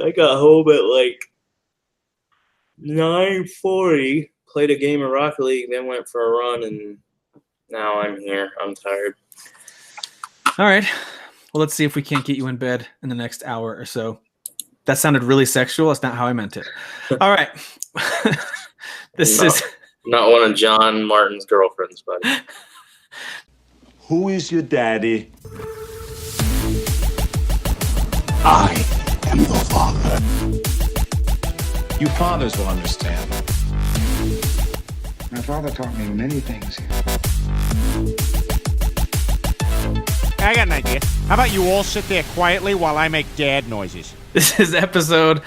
I got home at like 9:40, played a game of Rocket League, then went for a run, and now I'm here. I'm tired. All right. Well, let's see if we can't get you in bed in the next hour or so. That sounded really sexual. That's not how I meant it. All right. This is not one of John Martin's girlfriends, buddy. Who is your daddy? I am your father. You fathers will understand. My father taught me many things. I got an idea. How about you all sit there quietly while I make dad noises? This is episode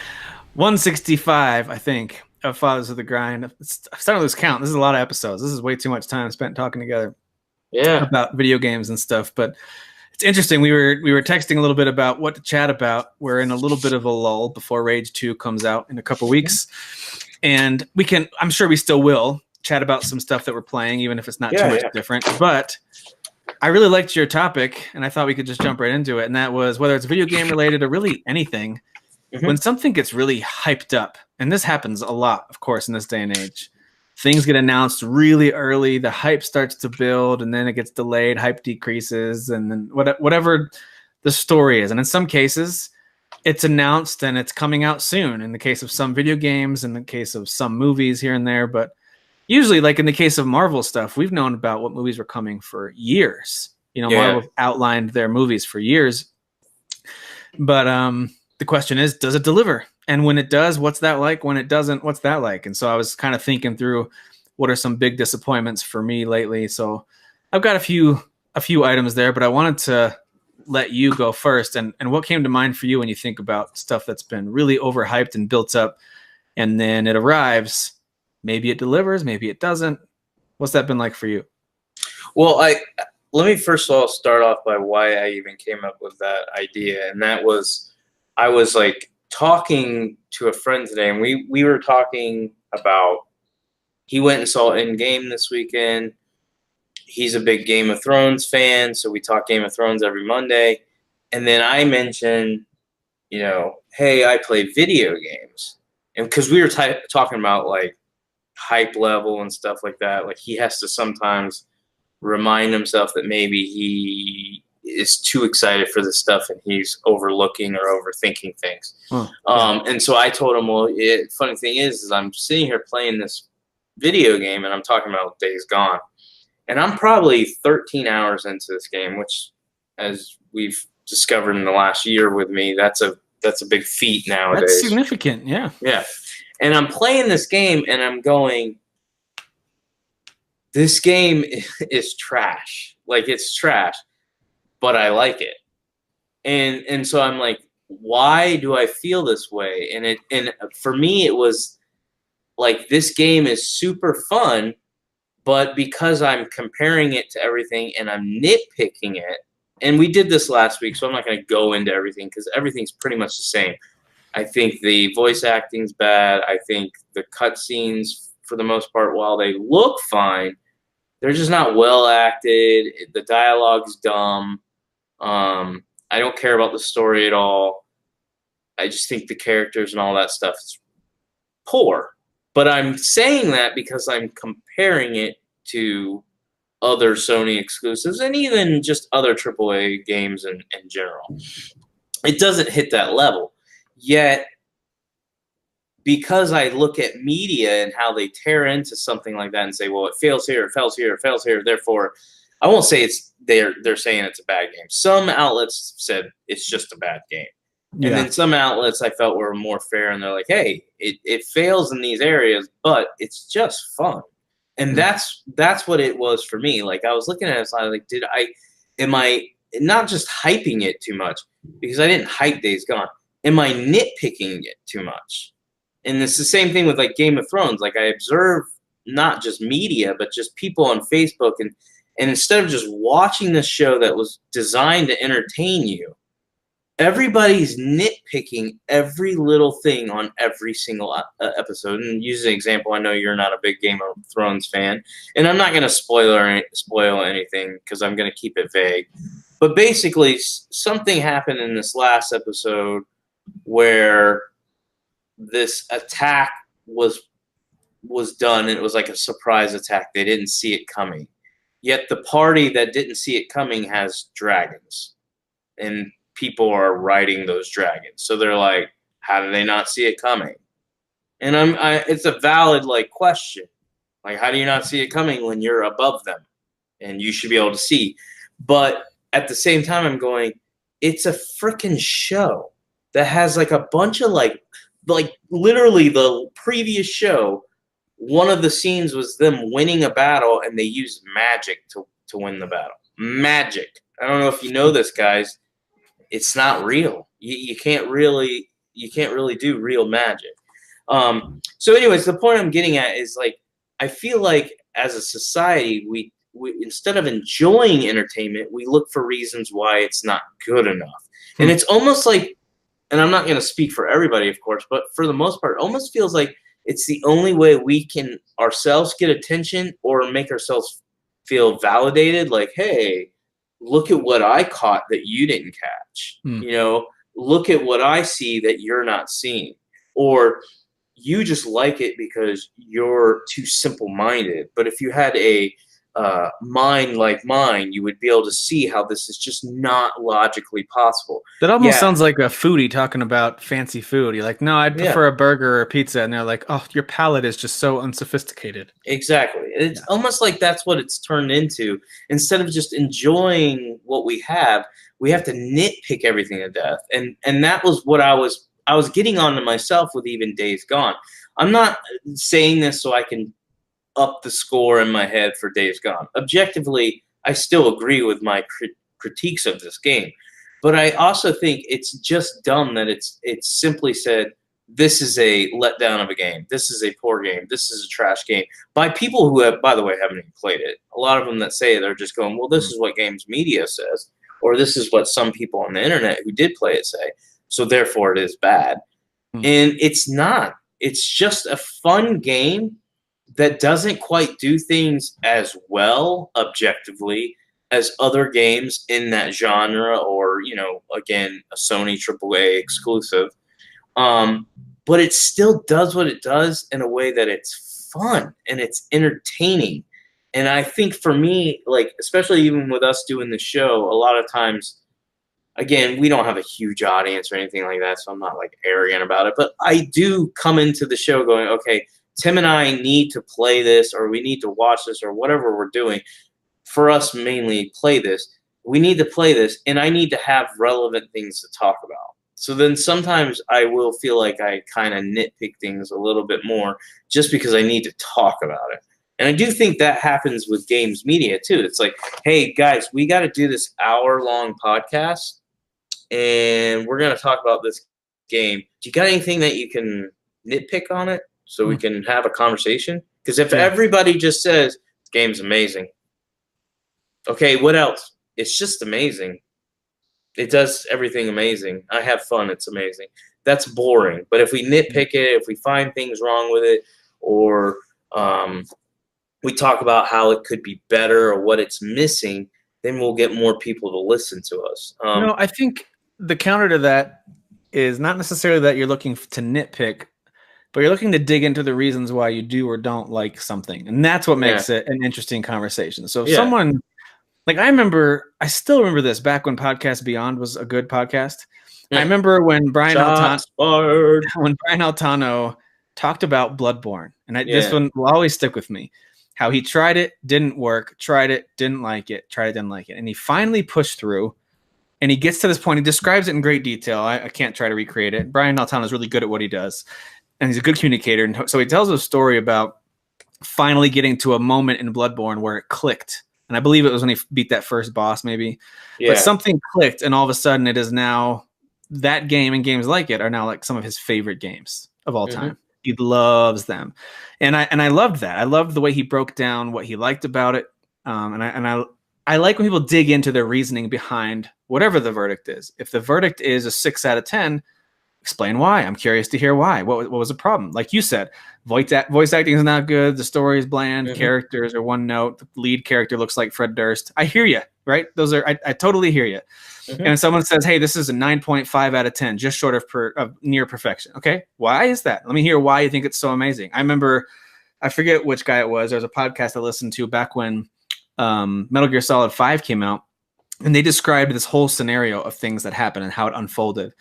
165, I think, of Fathers of the Grind. I'm starting to lose count. This is a lot of episodes. This is way too much time spent talking together. Yeah. About video games and stuff. But it's interesting. We were texting a little bit about what to chat about. We're in a little bit of a lull before Rage 2 comes out in a couple weeks. And I'm sure we still will chat about some stuff that we're playing, even if it's not too much different. But I really liked your topic, and I thought we could just jump right into it. And that was whether it's video game related or really anything, when something gets really hyped up, and this happens a lot, of course, in this day and age, things get announced really early, the hype starts to build, and then it gets delayed, hype decreases, and then whatever the story is. And in some cases, it's announced and it's coming out soon. In the case of some video games, in the case of some movies here and there, but usually, like in the case of Marvel stuff, we've known about what movies were coming for years. Marvel outlined their movies for years. But the question is, does it deliver? And when it does, what's that like? When it doesn't, what's that like? And so I was kind of thinking through what are some big disappointments for me lately. So I've got a few items there, but I wanted to let you go first. And what came to mind for you when you think about stuff that's been really overhyped and built up, and then it arrives? Maybe it delivers, maybe it doesn't. What's that been like for you? Well, let me first of all start off by why I even came up with that idea. And that was, I was like talking to a friend today, and we were talking about, he went and saw Endgame this weekend. He's a big Game of Thrones fan, so we talk Game of Thrones every Monday. And then I mentioned, hey, I play video games. And because we were talking about like hype level and stuff like that, like he has to sometimes remind himself that maybe he is too excited for this stuff and he's overlooking or overthinking things. And so I told him, well, funny thing is I'm sitting here playing this video game and I'm talking about Days Gone, and I'm probably 13 hours into this game, which, as we've discovered in the last year with me, that's a big feat nowadays. That's significant. Yeah. And I'm playing this game, and I'm going, this game is trash. Like, it's trash, but I like it. And so I'm like, why do I feel this way? And for me, it was like, this game is super fun, but because I'm comparing it to everything and I'm nitpicking it, and we did this last week, so I'm not going to go into everything because everything's pretty much the same. I think the voice acting's bad. I think the cutscenes, for the most part, while they look fine, they're just not well acted. The dialogue's dumb. I don't care about the story at all. I just think the characters and all that stuff is poor. But I'm saying that because I'm comparing it to other Sony exclusives and even just other AAA games in general. It doesn't hit that level. Yet, because I look at media and how they tear into something like that and say, well, it fails here, it fails here, it fails here, therefore, I won't say they're saying it's a bad game. Some outlets said it's just a bad game. Yeah. And then some outlets I felt were more fair, and they're like, hey, it fails in these areas, but it's just fun. And that's what it was for me. Like, I was looking at it, so I was like, am I not just hyping it too much? Because I didn't hype Days Gone. Am I nitpicking it too much? And it's the same thing with like Game of Thrones. Like, I observe not just media, but just people on Facebook, and instead of just watching this show that was designed to entertain you, everybody's nitpicking every little thing on every single episode. And use an example, I know you're not a big Game of Thrones fan, and I'm not going to spoil anything because I'm going to keep it vague. But basically, something happened in this last episode where this attack was done, and it was like a surprise attack. They didn't see it coming. Yet the party that didn't see it coming has dragons, and people are riding those dragons. So they're like, how do they not see it coming? And it's a valid like question. Like, how do you not see it coming when you're above them and you should be able to see? But at the same time, I'm going, it's a freaking show that has like a bunch of like literally the previous show, one of the scenes was them winning a battle and they used magic to win the battle. Magic. I don't know if you know this, guys. It's not real. You can't really do real magic. So anyways, the point I'm getting at is like, I feel like as a society, we instead of enjoying entertainment, we look for reasons why it's not good enough. And it's almost like, and I'm not going to speak for everybody, of course, but for the most part, it almost feels like it's the only way we can ourselves get attention or make ourselves feel validated. Like, hey, look at what I caught that you didn't catch. You know, look at what I see that you're not seeing. Or you just like it because you're too simple-minded. But if you had a mind like mine, you would be able to see how this is just not logically possible. That almost sounds like a foodie talking about fancy food. You're like, no, I'd prefer a burger or a pizza. And they're like, oh, your palate is just so unsophisticated. Exactly. It's almost like that's what it's turned into. Instead of just enjoying what we have to nitpick everything to death. And that was what I was getting on to myself with even Days Gone. I'm not saying this so I can up the score in my head for Days Gone. Objectively, I still agree with my critiques of this game. But I also think it's just dumb that it's simply said, this is a letdown of a game. This is a poor game. This is a trash game. By people who have, by the way, haven't even played it. A lot of them that say it are just going, well, this is what games media says. Or this is what some people on the internet who did play it say. So therefore it is bad. And it's not. It's just a fun game that doesn't quite do things as well objectively as other games in that genre, or, you know, again, a Sony AAA exclusive. But it still does what it does in a way that it's fun and it's entertaining. And I think for me, like, especially even with us doing the show, a lot of times, again, we don't have a huge audience or anything like that, so I'm not like arrogant about it. But I do come into the show going, okay, Tim and I need to play this, or we need to watch this, or whatever we're doing. For us, mainly play this. We need to play this, and I need to have relevant things to talk about. So then sometimes I will feel like I kind of nitpick things a little bit more just because I need to talk about it. And I do think that happens with games media too. It's like, hey, guys, we got to do this hour-long podcast, and we're going to talk about this game. Do you got anything that you can nitpick on it so we can have a conversation? Because if everybody just says, this game's amazing, okay, what else? It's just amazing. It does everything amazing. I have fun. It's amazing. That's boring. But if we nitpick it, if we find things wrong with it, or we talk about how it could be better or what it's missing, then we'll get more people to listen to us. I think the counter to that is not necessarily that you're looking to nitpick, but you're looking to dig into the reasons why you do or don't like something. And that's what makes it an interesting conversation. So if someone, like, I still remember this back when Podcast Beyond was a good podcast. I remember when Brian Altano talked about Bloodborne, and this one will always stick with me. How he tried it, didn't work, tried it, didn't like it, tried it, didn't like it. And he finally pushed through, and he gets to this point. He describes it in great detail. I can't try to recreate it. Brian Altano is really good at what he does, and he's a good communicator. And so he tells a story about finally getting to a moment in Bloodborne where it clicked. And I believe it was when he beat that first boss, maybe. Yeah. But something clicked, and all of a sudden it is now, that game and games like it are now like some of his favorite games of all time. He loves them. And I loved that. I loved the way he broke down what he liked about it. And I like when people dig into their reasoning behind whatever the verdict is. If the verdict is a 6 out of 10, explain why. I'm curious to hear why. What was the problem? Like you said, voice acting is not good. The story is bland. Characters are one note. The lead character looks like Fred Durst. I hear you. right? Those are I totally hear you. Mhm. And someone says, hey, this is a 9.5 out of 10, just short of near perfection. Okay, why is that? Let me hear why you think it's so amazing. I remember, I forget which guy it was. There was a podcast I listened to back when Metal Gear Solid 5 came out, and they described this whole scenario of things that happened and how it unfolded.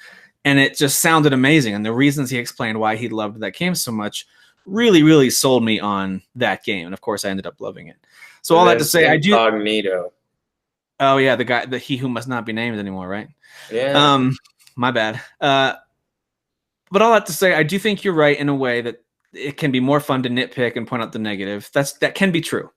And it just sounded amazing. And the reasons he explained why he loved that game so much really, really sold me on that game. And of course, I ended up loving it. So all that to say, I do. Incognito. Oh yeah, the guy, the he who must not be named anymore, right? Yeah. My bad. But all that to say, I do think you're right in a way that it can be more fun to nitpick and point out the negative. That can be true,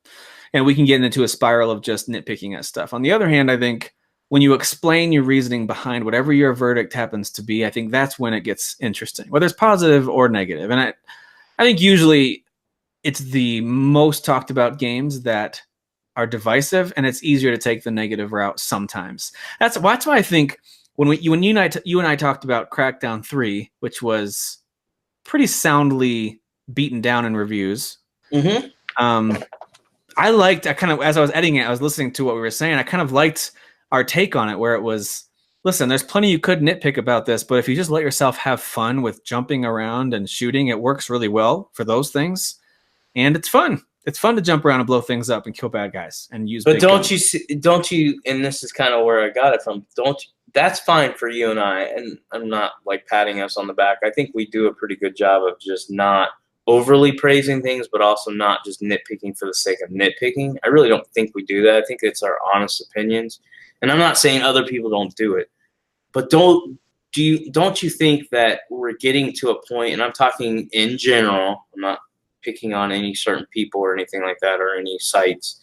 and we can get into a spiral of just nitpicking at stuff. On the other hand, I think when you explain your reasoning behind whatever your verdict happens to be, I think that's when it gets interesting, whether it's positive or negative. And I think usually it's the most talked about games that are divisive, and it's easier to take the negative route sometimes. That's why I think when you and I talked about Crackdown 3, which was pretty soundly beaten down in reviews. Mm-hmm. I kind of, as I was editing it, I was listening to what we were saying. I kind of liked our take on it, where it was, listen, there's plenty you could nitpick about this, but if you just let yourself have fun with jumping around and shooting, it works really well for those things, and it's fun. It's fun to jump around and blow things up and kill bad guys and use. But don't you? And this is kind of where I got it from. That's fine for you and I. And I'm not like patting us on the back. I think we do a pretty good job of just not overly praising things, but also not just nitpicking for the sake of nitpicking. I really don't think we do that. I think it's our honest opinions. And I'm not saying other people don't do it, but don't you think that we're getting to a point? And I'm talking in general. I'm not picking on any certain people or anything like that, or any sites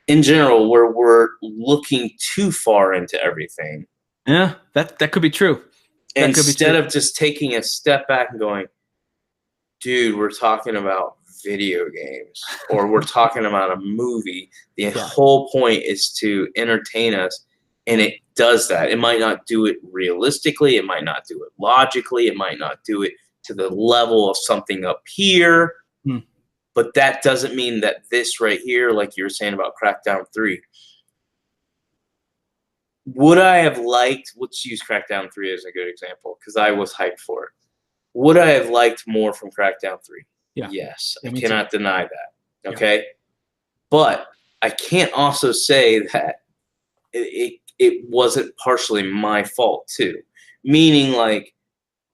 in general, where we're looking too far into everything. Yeah, that could be true. Instead of just taking a step back and going, dude, we're talking about video games, or we're talking about a movie. The whole point is to entertain us, and it does that. It might not do it realistically. It might not do it logically. It might not do it to the level of something up here. But that doesn't mean that this right here, like you were saying about Crackdown 3, would I have liked, let's use Crackdown 3 as a good example, because I was hyped for it. Would I have liked more from Crackdown 3? Yeah. Yes. Yeah, I cannot deny that. Okay? Yeah. But I can't also say that it wasn't partially my fault too. Meaning, like,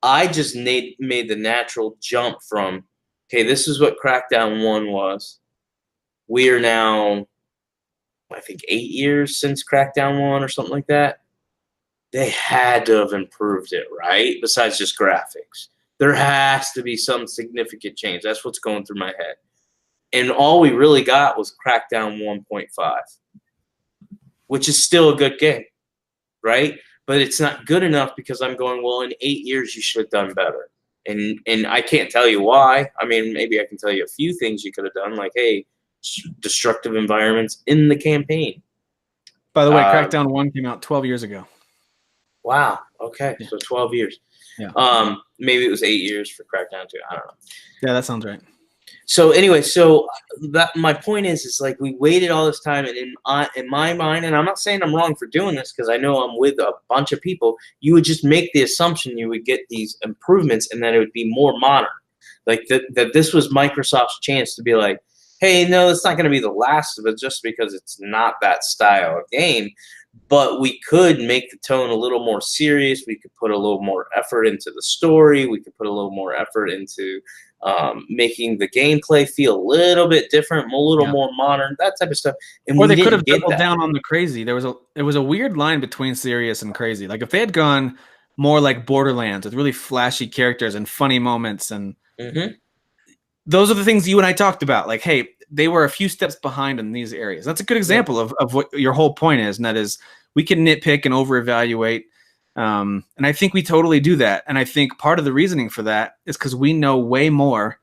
I just made the natural jump from, okay, this is what Crackdown 1 was. We are now, I think, 8 years since Crackdown 1 or something like that. They had to have improved it, right? Besides just graphics. There has to be some significant change. That's what's going through my head. And all we really got was Crackdown 1.5, which is still a good game, right? But it's not good enough because I'm going, well, in 8 years you should have done better. And I can't tell you why. I mean, maybe I can tell you a few things you could have done, like, hey, destructive environments in the campaign. By the way, Crackdown 1 came out 12 years ago. Wow. Okay. Yeah. So 12 years. Yeah. Maybe it was 8 years for Crackdown 2. I don't know. Yeah, that sounds right. So anyway, that my point is like we waited all this time, and in my mind, and I'm not saying I'm wrong for doing this because I know I'm with a bunch of people, you would just make the assumption you would get these improvements and that it would be more modern. Like that this was Microsoft's chance to be like, hey, no, it's not going to be the last of it just because it's not that style of game. But we could make the tone a little more serious. We could put a little more effort into the story. We could put a little more effort into making the gameplay feel a little bit different, a little more modern, that type of stuff. And or they could have doubled down on the crazy. There was a weird line between serious and crazy. Like if they had gone more like Borderlands with really flashy characters and funny moments, and those are the things you and I talked about. Like, hey, they were a few steps behind in these areas. That's a good example of what your whole point is, and that is we can nitpick and over-evaluate. And I think we totally do that. And I think part of the reasoning for that is because we know way more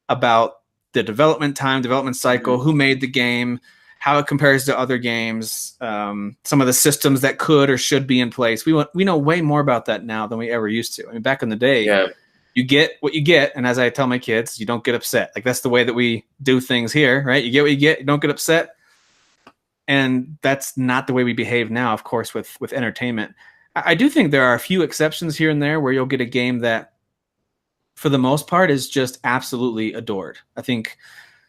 about the development time, development cycle, who made the game, how it compares to other games, some of the systems that could or should be in place. We know way more about that now than we ever used to. I mean, back in the day, you get what you get. And as I tell my kids, you don't get upset. Like that's the way that we do things here, right? You get what you get. You don't get upset. And that's not the way we behave now, of course, with entertainment. I do think there are a few exceptions here and there where you'll get a game that, for the most part, is just absolutely adored. I think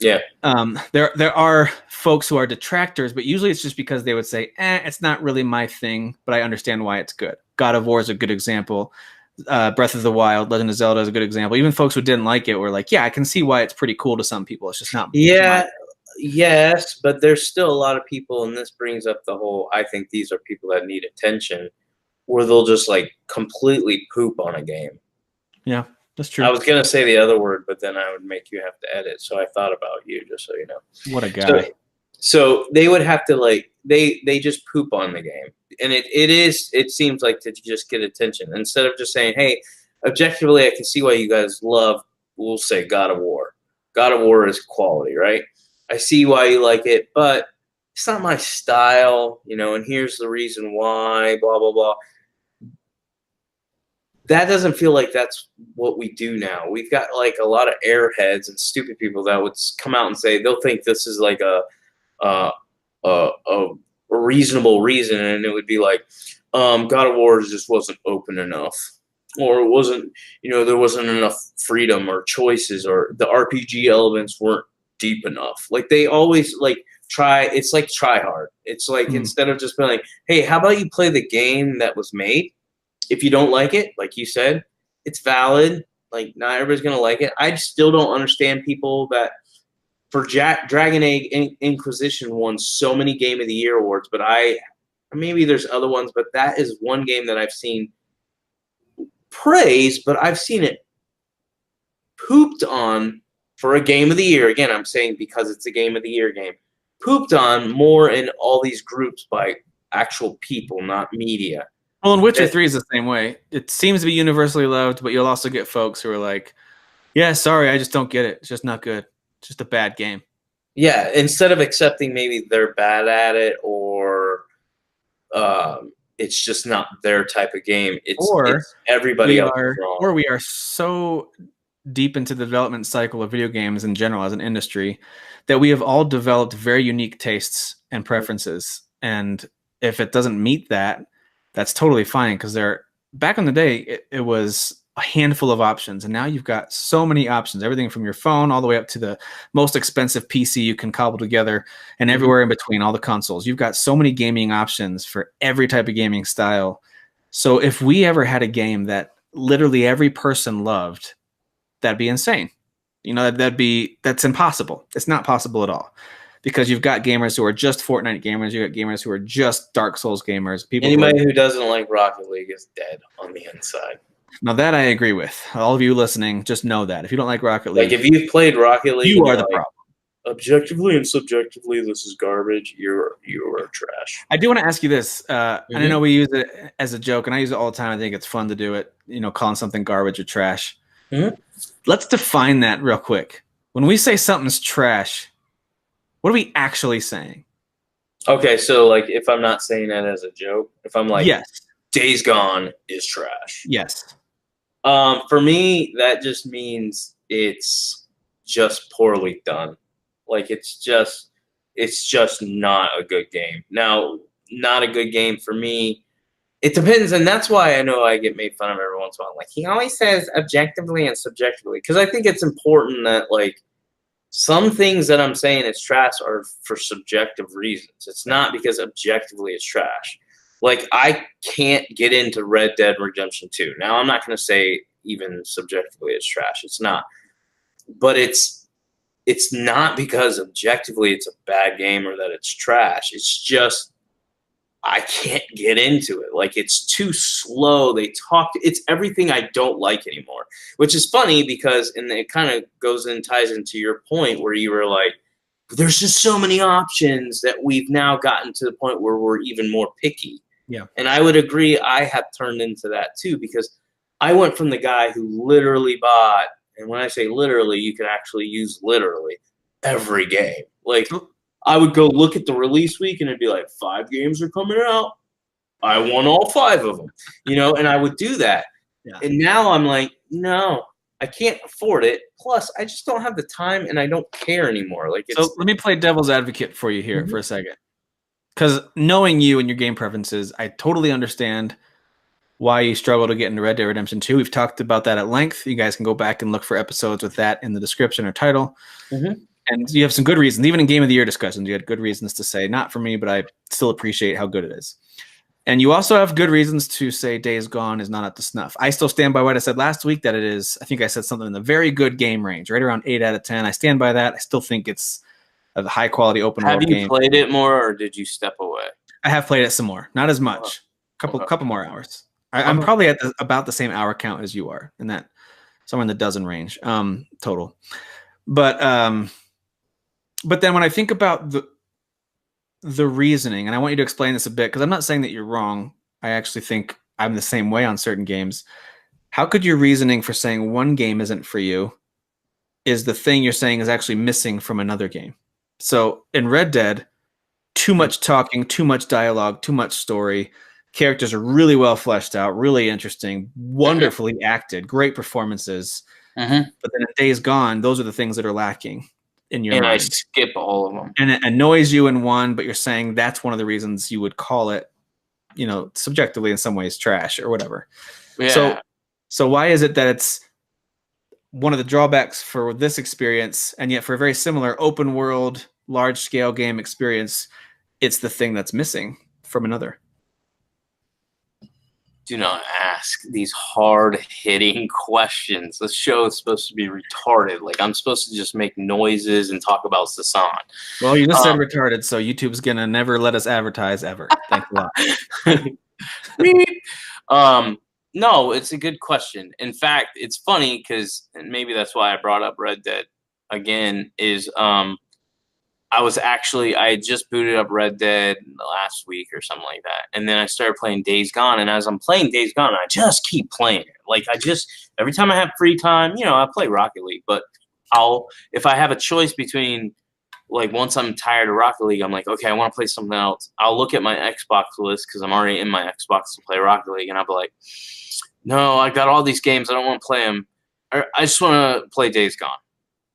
Yeah. there are folks who are detractors, but usually it's just because they would say, it's not really my thing, but I understand why it's good. God of War is a good example. Breath of the Wild, Legend of Zelda is a good example. Even folks who didn't like it were like, yeah, I can see why it's pretty cool to some people. It's just not. Yeah. Yes, but there's still a lot of people, and this brings up the whole, I think these are people that need attention, where they'll just like completely poop on a game. Yeah, that's true. I was going to say the other word, but then I would make you have to edit. So I thought about you, just so you know. What a guy. So they would have to like, they just poop on the game. And it seems like to just get attention. Instead of just saying, hey, objectively, I can see why you guys love, we'll say God of War. God of War is quality, right? I see why you like it, but it's not my style, and here's the reason why, blah, blah, blah. That doesn't feel like that's what we do now. We've got like a lot of airheads and stupid people that would come out and say they'll think this is like a reasonable reason, and it would be like, God of War just wasn't open enough, or it wasn't, there wasn't enough freedom or choices, or the RPG elements weren't deep enough. Like they always like it's like try hard. It's like instead of just being like, hey, how about you play the game that was made? If you don't like it, like you said, it's valid. Like not everybody's gonna like it. I still don't understand people that for Dragon Age Inquisition won so many Game of the Year awards, but maybe there's other ones, but that is one game that I've seen praised, but I've seen it pooped on for a Game of the Year. Again, I'm saying because it's a Game of the Year game. Pooped on more in all these groups by actual people, not media. Well, and Witcher 3 is the same way. It seems to be universally loved, but you'll also get folks who are like, yeah, sorry, I just don't get it. It's just not good. It's just a bad game. Yeah, instead of accepting maybe they're bad at it, or it's just not their type of game. It's everybody else is wrong. Or we are so deep into the development cycle of video games in general as an industry that we have all developed very unique tastes and preferences. And if it doesn't meet that, that's totally fine, because back in the day, it was a handful of options, and now you've got so many options, everything from your phone all the way up to the most expensive PC you can cobble together, and everywhere in between, all the consoles. You've got so many gaming options for every type of gaming style. So if we ever had a game that literally every person loved, that'd be insane. That's impossible. It's not possible at all. Because you've got gamers who are just Fortnite gamers, you've got gamers who are just Dark Souls gamers. Anybody who doesn't like Rocket League is dead on the inside. Now that I agree with. All of you listening, just know that. If you don't like Rocket League, like if you've played Rocket League, you are the problem. Objectively and subjectively, this is garbage. You are trash. I do want to ask you this, and I know we use it as a joke, and I use it all the time. I think it's fun to do it, calling something garbage or trash. Let's define that real quick. When we say something's trash, what are we actually saying? Okay, so like if I'm not saying that as a joke, if I'm like, yes, Days Gone is trash. Yes. For me, that just means it's just poorly done. Like it's just not a good game. Now, not a good game for me. It depends, and that's why I know I get made fun of every once in a while. Like he always says objectively and subjectively, because I think it's important that like some things that I'm saying it's trash are for subjective reasons. It's not because objectively it's trash. Like I can't get into Red Dead Redemption 2. Now I'm not going to say even subjectively it's trash. It's not, but it's not because objectively it's a bad game or that it's trash. It's just I can't get into it. Like it's too slow. It's everything I don't like anymore, which is funny because, and it kind of goes and ties into your point where you were like, there's just so many options that we've now gotten to the point where we're even more picky. Yeah. And I would agree. I have turned into that too, because I went from the guy who literally bought, and when I say literally, you can actually use literally every game. Like I would go look at the release week and it'd be like 5 games are coming out. I want all 5 of them, and I would do that. Yeah. And now I'm like, no, I can't afford it. Plus, I just don't have the time and I don't care anymore. Like, so let me play devil's advocate for you here for a second. because knowing you and your game preferences, I totally understand why you struggle to get into Red Dead Redemption 2. We've talked about that at length. You guys can go back and look for episodes with that in the description or title. Mm-hmm. And you have some good reasons. Even in Game of the Year discussions, you had good reasons to say, not for me, but I still appreciate how good it is. And you also have good reasons to say Days Gone is not up to snuff. I still stand by what I said last week, that it is, I think I said something in the very good game range, right around 8 out of 10. I stand by that. I still think it's a high-quality open-world game. Have you played it more, or did you step away? I have played it some more. Not as much. Couple more hours. I'm probably at about the same hour count as you are, in that somewhere in the dozen range total. But then when I think about the reasoning, and I want you to explain this a bit, because I'm not saying that you're wrong. I actually think I'm the same way on certain games. How could your reasoning for saying one game isn't for you is the thing you're saying is actually missing from another game? So in Red Dead, too much talking, too much dialogue, too much story. Characters are really well fleshed out, really interesting, wonderfully acted, great performances. Mm-hmm. But then in Days Gone, those are the things that are lacking in your mind. I skip all of them. And it annoys you in one, but you're saying that's one of the reasons you would call it, subjectively in some ways trash or whatever. Yeah. So why is it that it's one of the drawbacks for this experience, and yet for a very similar open world, large scale game experience, it's the thing that's missing from another? Do not ask these hard-hitting questions. This show is supposed to be retarded. Like, I'm supposed to just make noises and talk about Sasan. Well, you just said retarded, so YouTube's going to never let us advertise ever. Thanks a lot. No, it's a good question. In fact, it's funny because, and maybe that's why I brought up Red Dead again, is I had just booted up Red Dead last week or something like that. And then I started playing Days Gone. And as I'm playing Days Gone, I just keep playing it. Like, every time I have free time, I play Rocket League. But if I have a choice between, like, once I'm tired of Rocket League, I'm like, okay, I want to play something else. I'll look at my Xbox list because I'm already in my Xbox to play Rocket League. And I'll be like, no, I got all these games. I don't want to play them. I just want to play Days Gone.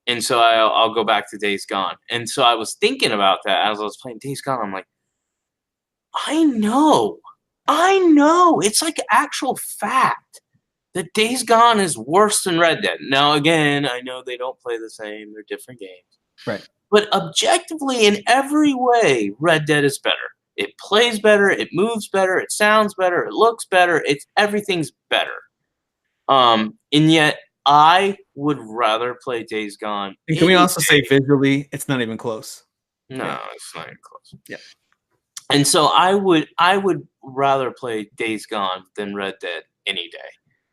And so I'll go back to Days Gone. And so I was thinking about that as I was playing Days Gone. I'm like, I know. It's like actual fact that Days Gone is worse than Red Dead. Now, again, I know they don't play the same. They're different games. Right. But objectively, in every way, Red Dead is better. It plays better. It moves better. It sounds better. It looks better. Everything's better. And yet, I would rather play Days Gone. And can we also say visually, it's not even close? No, It's not even close. Yeah. And so I would rather play Days Gone than Red Dead any day.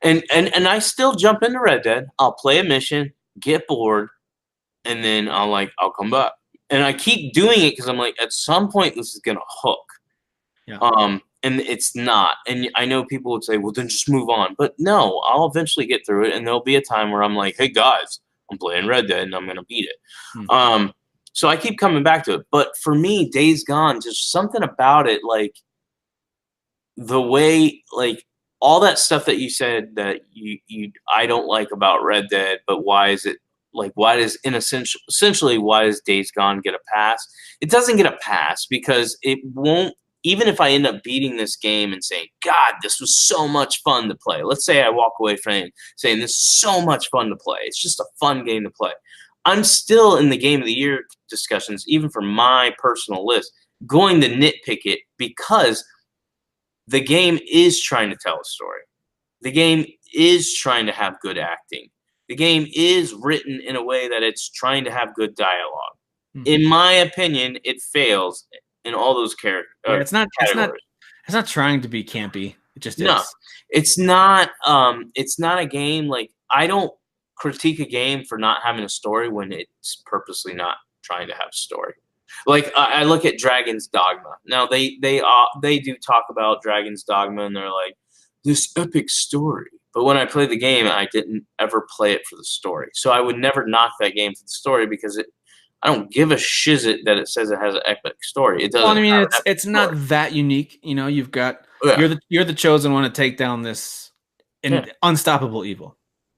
And I still jump into Red Dead. I'll play a mission, get bored, and then I'll come back. And I keep doing it because I'm like, at some point this is gonna hook. Yeah. And it's not. And I know people would say, well, then just move on. But no, I'll eventually get through it. And there'll be a time where I'm like, hey, guys, I'm playing Red Dead and I'm going to beat it. So I keep coming back to it. But for me, Days Gone, just something about it, like the way, like all that stuff that you said that I don't like about Red Dead, but why is it, like, essentially, why does Days Gone get a pass? It doesn't get a pass because it won't. Even if I end up beating this game and saying, God, this was so much fun to play. Let's say I walk away from it saying this is so much fun to play. It's just a fun game to play. I'm still in the Game of the Year discussions, even for my personal list, going to nitpick it because the game is trying to tell a story. The game is trying to have good acting. The game is written in a way that it's trying to have good dialogue. Mm-hmm. In my opinion, it fails in all those characters. It's not trying to be campy. It just is. No, it's not. It's not a game. Like, I don't critique a game for not having a story when it's purposely not trying to have a story. Like, I look at Dragon's Dogma. Now they do talk about Dragon's Dogma and they're like, this epic story. But when I played the game, I didn't ever play it for the story. So I would never knock that game for the story because I don't give a shizzit that it says it has an epic story. It doesn't. Well, I mean, it's not that unique. You've got you're the chosen one to take down this unstoppable evil.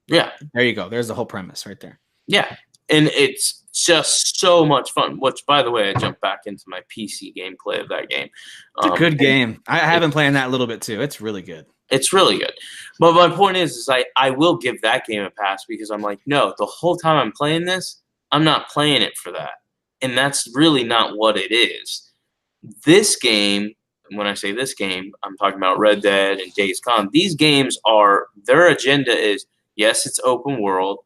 Yeah. There you go. There's the whole premise right there. Yeah. and it's just so much fun. Which, by the way, I jumped back into my PC gameplay of that game. It's a good game. I have been playing that a little bit too. It's really good. It's really good. But my point is I will give that game a pass because I'm like, no, the whole time I'm playing this, I'm not playing it for that. And that's really not what it is. This game, when I say this game, I'm talking about Red Dead and Days Gone. These games their agenda is, yes, it's open world.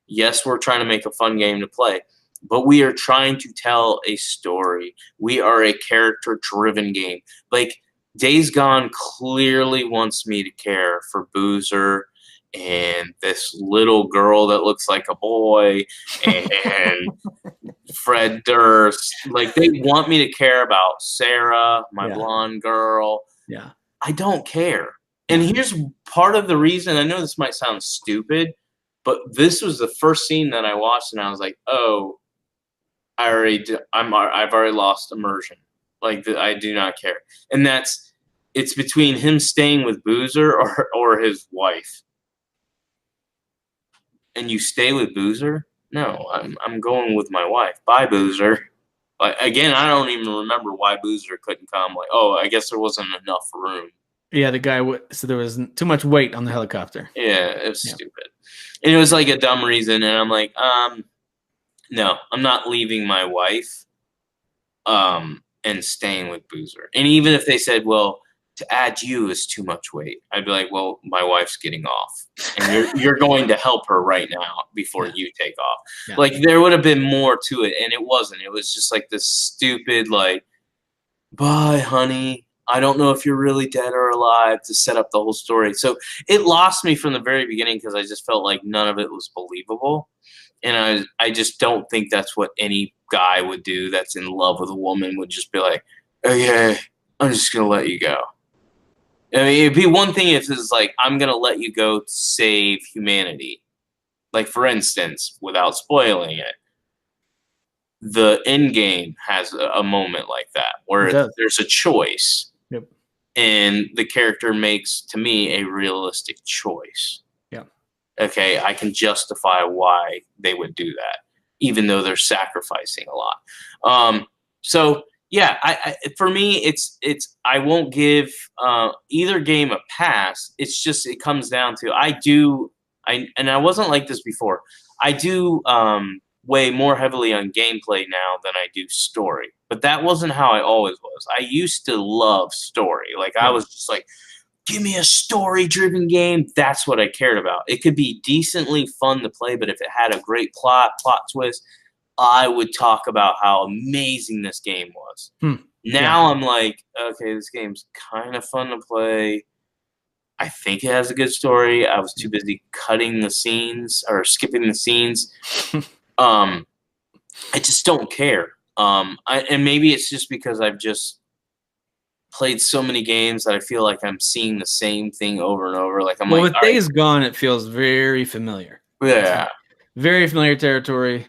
Yes, we're trying to make a fun game to play. But we are trying to tell a story. We are a character-driven game. Like, Days Gone clearly wants me to care for Boozer and this little girl that looks like a boy and Fred Durst. Like, they want me to care about Sarah, my blonde girl. Yeah. I don't care. And here's part of the reason. I know this might sound stupid, but this was the first scene that I watched, and I was like, oh, I've already lost immersion. Like, I do not care. And it's between him staying with Boozer or his wife. And you stay with Boozer? No, I'm going with my wife. Bye, Boozer. Like, again, I don't even remember why Boozer couldn't come. Like, oh, I guess there wasn't enough room. Yeah, the guy. So there was too much weight on the helicopter. Yeah, it was stupid, and it was like a dumb reason. And I'm like, no, I'm not leaving my wife, and staying with Boozer. And even if they said, well, to add you is too much weight, I'd be like, well, my wife's getting off, and you're going to help her right now before you take off. Yeah. Like, there would have been more to it, and it wasn't. It was just like this stupid, like, bye, honey. I don't know if you're really dead or alive, to set up the whole story. So it lost me from the very beginning because I just felt like none of it was believable. And I just don't think that's what any guy would do that's in love with a woman, would just be like, okay, I'm just going to let you go. I mean, it'd be one thing if it's like, I'm going to let you go to save humanity. Like, for instance, without spoiling it, the end game has a moment like that where there's a choice. Yep. And the character makes, to me, a realistic choice. Yeah. Okay, I can justify why they would do that, even though they're sacrificing a lot. So yeah, for me, it's I won't give either game a pass. It's just, it comes down to and I wasn't like this before. I do weigh more heavily on gameplay now than I do story. But that wasn't how I always was. I used to love story. Like, I was just like, give me a story-driven game. That's what I cared about. It could be decently fun to play, but if it had a great plot twist, I would talk about how amazing this game was. Now I'm like, okay, this game's kind of fun to play. I think it has a good story. I was too busy cutting the scenes or skipping the scenes. I just don't care. And maybe it's just because I've just played so many games that I feel like I'm seeing the same thing over and over. Like, with Days Gone, it feels very familiar. Yeah, very familiar territory.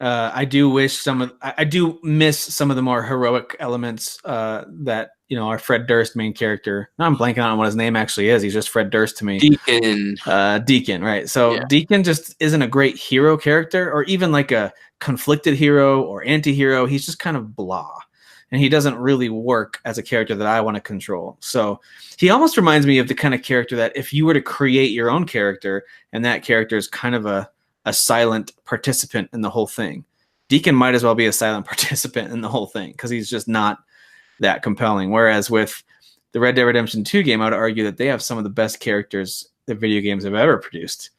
I do miss some of the more heroic elements that, our Fred Durst main character. Now I'm blanking on what his name actually is. He's just Fred Durst to me. Deacon, right? So Deacon just isn't a great hero character, or even like a conflicted hero or anti-hero. He's just kind of blah, and he doesn't really work as a character that I want to control. So he almost reminds me of the kind of character that if you were to create your own character, and that character is kind of a silent participant in the whole thing, Deacon might as well be a silent participant in the whole thing, because he's just not that compelling. Whereas with the Red Dead Redemption 2 game, I would argue that they have some of the best characters that video games have ever produced.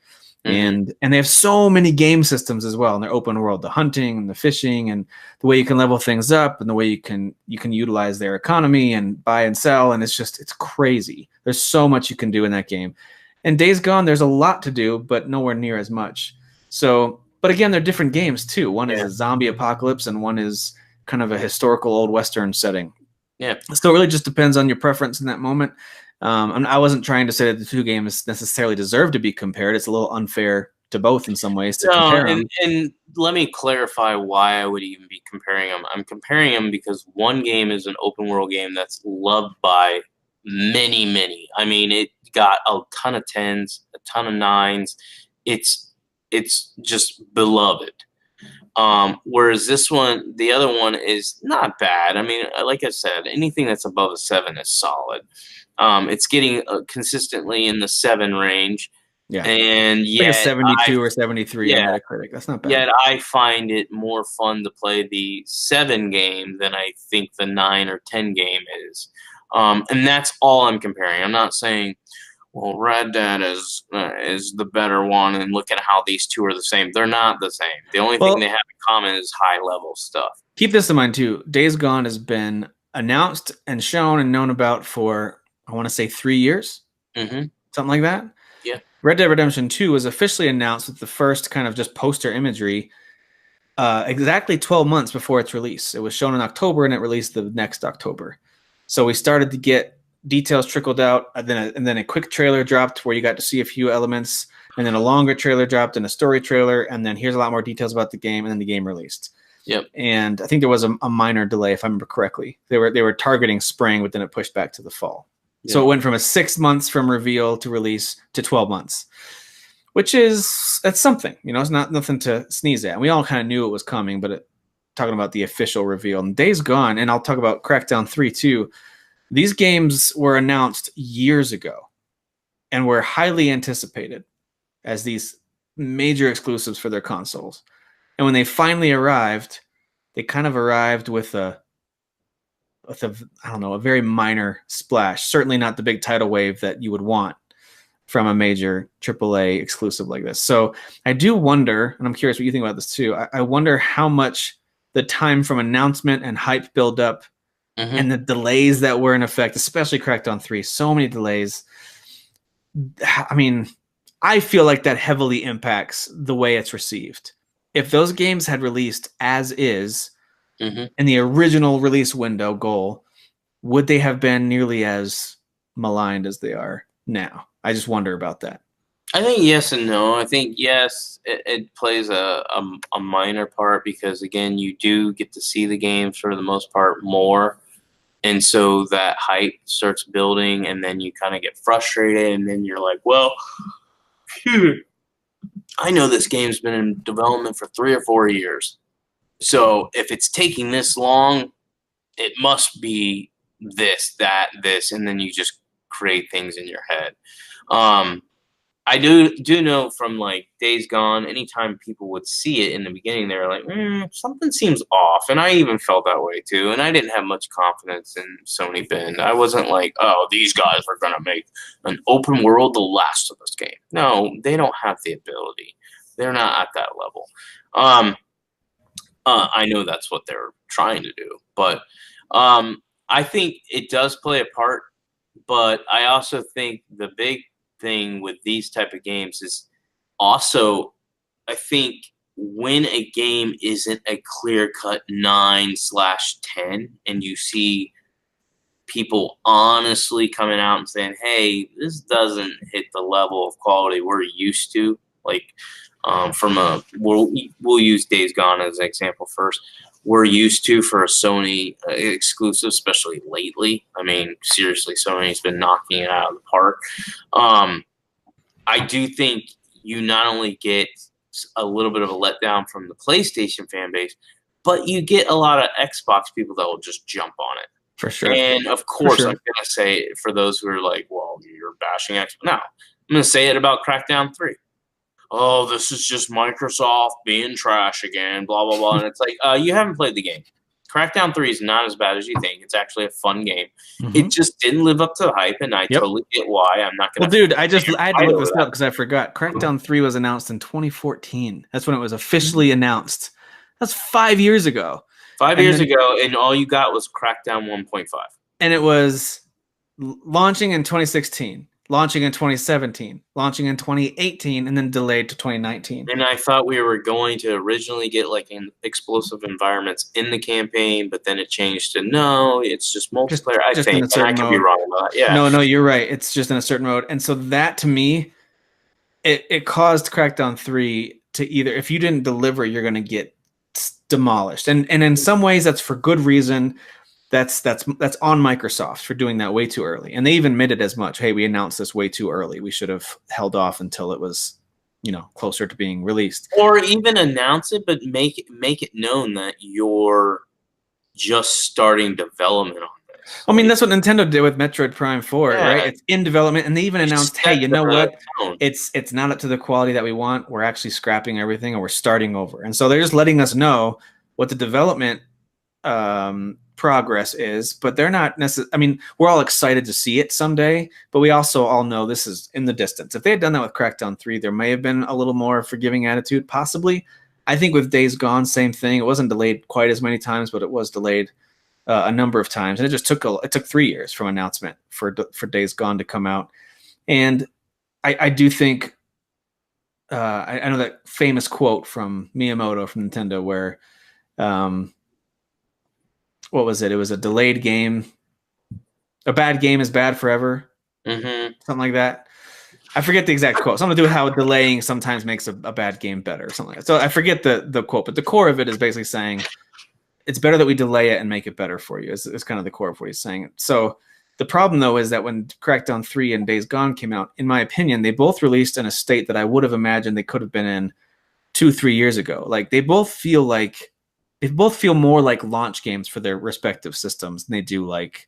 And they have so many game systems as well in their open world, the hunting and the fishing and the way you can level things up and the way you can utilize their economy and buy and sell. And it's crazy. There's so much you can do in that game. And Days Gone, there's a lot to do, but nowhere near as much. So, but again, they're different games too. One is a zombie apocalypse and one is kind of a historical old Western setting. Yeah. So it really just depends on your preference in that moment. I wasn't trying to say that the two games necessarily deserve to be compared. It's a little unfair to both in some ways to compare them. And let me clarify why I would even be comparing them. I'm comparing them because one game is an open world game that's loved by many, many. I mean, it got a ton of 10s, a ton of 9s. It's just beloved. Whereas this one, the other one is not bad. I mean, like I said, anything that's above a 7 is solid. It's getting consistently in the 7 range, Yeah. and It's like a yet 72 or 73 on yeah, Metacritic. That's not bad. yet I find it more fun to play the 7 game than I think the 9 or 10 game is. And that's all I'm comparing. I'm not saying, well, Red Dead is the better one, and look at how these two are the same. They're not the same. The only thing they have in common is high level stuff. Keep this in mind too. Days Gone has been announced and shown and known about for, I want to say, 3 years, something like that. Yeah. Red Dead Redemption 2 was officially announced with the first kind of just poster imagery exactly 12 months before its release. It was shown in October and it released the next October. So we started to get details trickled out, and then a quick trailer dropped where you got to see a few elements, and then a longer trailer dropped and a story trailer, and then here's a lot more details about the game, and then the game released. Yep. And I think there was a minor delay, if I remember correctly. They were targeting spring, but then it pushed back to the fall. Yeah. So it went from a 6 months from reveal to release to 12 months, which that's something. It's not nothing to sneeze at. And we all kind of knew it was coming, but talking about the official reveal. And Days Gone, and I'll talk about Crackdown 3 too. These games were announced years ago and were highly anticipated as these major exclusives for their consoles. And when they finally arrived, they kind of arrived with a very minor splash. Certainly not the big tidal wave that you would want from a major AAA exclusive like this. So I do wonder, and I'm curious what you think about this too, I wonder how much the time from announcement and hype build up and the delays that were in effect, especially Crackdown 3, so many delays. I mean, I feel like that heavily impacts the way it's received. If those games had released as is in the original release window goal, would they have been nearly as maligned as they are now? I just wonder about that. I think yes and no. I think yes, it plays a minor part because, again, you do get to see the game for the most part more. And so that hype starts building, and then you kind of get frustrated, and then you're like, well, I know this game's been in development for 3 or 4 years. So if it's taking this long, it must be this, that, this, and then you just create things in your head. I do know from like Days Gone, anytime people would see it in the beginning, they were like, something seems off. And I even felt that way too. And I didn't have much confidence in Sony Bend. I wasn't like, oh, these guys are going to make an open world The Last of Us game. No, they don't have the ability. They're not at that level. I know that's what they're trying to do. But I think it does play a part. But I also think the big thing with these type of games is also, I think when a game isn't a clear-cut 9/10 and you see people honestly coming out and saying, hey, this doesn't hit the level of quality we're used to, like we'll use Days Gone as an example first. We're used to for a Sony exclusive, especially lately. I mean, seriously, Sony's been knocking it out of the park. I do think you not only get a little bit of a letdown from the PlayStation fan base, but you get a lot of Xbox people that will just jump on it. For sure. And of course, I'm going to say for those who are like, well, you're bashing Xbox. No, I'm going to say it about Crackdown 3. Oh, this is just Microsoft being trash again, blah, blah, blah. And it's like, you haven't played the game. Crackdown 3 is not as bad as you think. It's actually a fun game. It just didn't live up to the hype, and I totally get why. I'm not going to... Well, dude, I had to look this up because I forgot. Crackdown 3 was announced in 2014. That's when it was officially announced. That's 5 years ago. 5 years ago, and all you got was Crackdown 1.5. And it was launching in 2016. Launching in 2017, launching in 2018, and then delayed to 2019. And I thought we were going to originally get like explosive environments in the campaign, but then it changed to no, it's just multiplayer. I think, and I could be wrong about that. Yeah. No, you're right. It's just in a certain mode. And so that, to me, it caused Crackdown 3 to either, if you didn't deliver, you're going to get demolished. And in some ways, that's for good reason. That's on Microsoft for doing that way too early. And they even admitted as much. Hey, we announced this way too early. We should have held off until it was closer to being released. Or even announce it, but make it known that you're just starting development on this. I mean, that's what Nintendo did with Metroid Prime 4, Yeah. right? It's in development, and they even announced, Set hey, you know the what? tone. It's not up to the quality that we want. We're actually scrapping everything, and we're starting over. And so they're just letting us know what the development progress is, but they're not necessarily. I mean, we're all excited to see it someday, but we also all know this is in the distance. If they had done that with Crackdown 3, there may have been a little more forgiving attitude, possibly. I think with Days Gone, same thing. It wasn't delayed quite as many times, but it was delayed a number of times, and it just took 3 years from announcement for Days Gone to come out. And I do think I know that famous quote from Miyamoto from Nintendo where what was it? It was a delayed game. A bad game is bad forever. Mm-hmm. Something like that. I forget the exact quote. Something to do with how delaying sometimes makes a bad game better or something like that. So I forget the quote, but the core of it is basically saying it's better that we delay it and make it better for you. It's kind of the core of what he's saying. So the problem, though, is that when Crackdown 3 and Days Gone came out, in my opinion, they both released in a state that I would have imagined they could have been in 2-3 years ago. Like they both feel more like launch games for their respective systems than they do like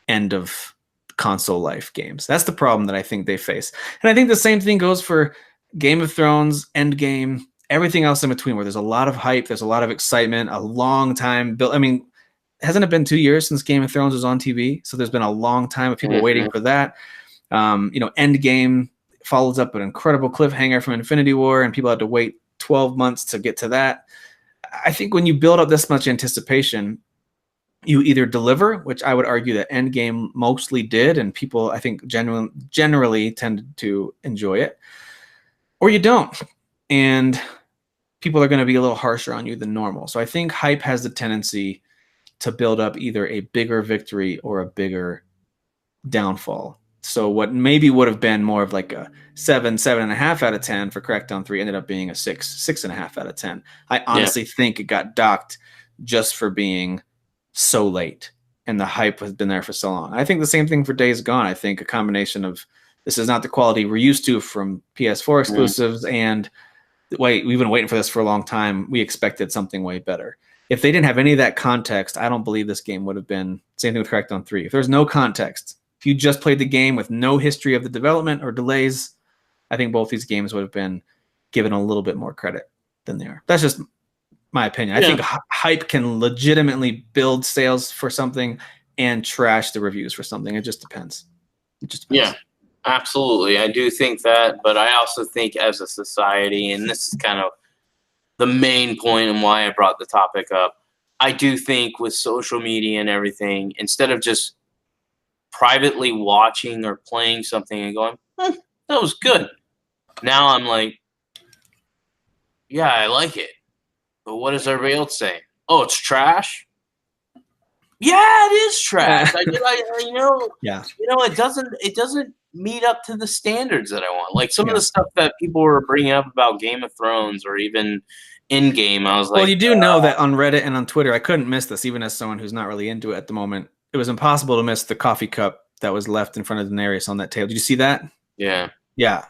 end of console life games. That's the problem that I think they face. And I think the same thing goes for Game of Thrones, Endgame, everything else in between, where there's a lot of hype, there's a lot of excitement, a long time built. I mean, hasn't it been 2 years since Game of Thrones was on TV? So there's been a long time of people waiting for that. Endgame follows up an incredible cliffhanger from Infinity War, and people had to wait 12 months to get to that. I think when you build up this much anticipation, you either deliver, which I would argue that Endgame mostly did, and people I think generally tended to enjoy it, or you don't. And people are going to be a little harsher on you than normal. So I think hype has the tendency to build up either a bigger victory or a bigger downfall. So what maybe would have been more of like a 7.5 out of 10 for Crackdown 3 ended up being a 6.5 out of 10. I honestly think it got docked just for being so late, and the hype has been there for so long. I think the same thing for Days Gone. I think a combination of this is not the quality we're used to from PS4 exclusives, and wait, we've been waiting for this for a long time. We expected something way better. If they didn't have any of that context, I don't believe this game would have been same thing with Crackdown 3. If there's no context, if you just played the game with no history of the development or delays, I think both these games would have been given a little bit more credit than they are. That's just my opinion. I think hype can legitimately build sales for something and trash the reviews for something. It just depends. Yeah, absolutely. I do think that, but I also think as a society, and this is kind of the main point and why I brought the topic up, I do think with social media and everything, instead of just privately watching or playing something and going, that was good. Now I'm like, yeah, I like it. But what does everybody else say? Oh, it's trash? Yeah, it is trash. It doesn't meet up to the standards that I want. Like some of the stuff that people were bringing up about Game of Thrones or even in-game, I was like... Well, you do know that on Reddit and on Twitter, I couldn't miss this, even as someone who's not really into it at the moment. It was impossible to miss the coffee cup that was left in front of Daenerys on that table. Did you see that? Yeah. Yeah.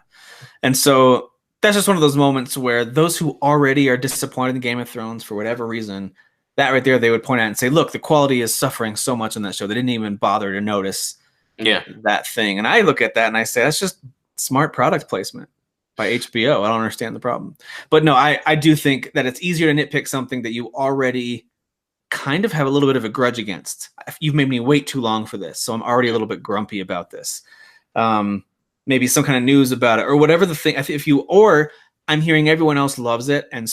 And so that's just one of those moments where those who already are disappointed in Game of Thrones for whatever reason, that right there, they would point out and say, look, the quality is suffering so much on that show. They didn't even bother to notice that thing. And I look at that and I say, that's just smart product placement by HBO. I don't understand the problem. But no, I do think that it's easier to nitpick something that you already kind of have a little bit of a grudge against. You've made me wait too long for this, so I'm already a little bit grumpy about this. Maybe some kind of news about it or whatever the thing. Or I'm hearing everyone else loves it, and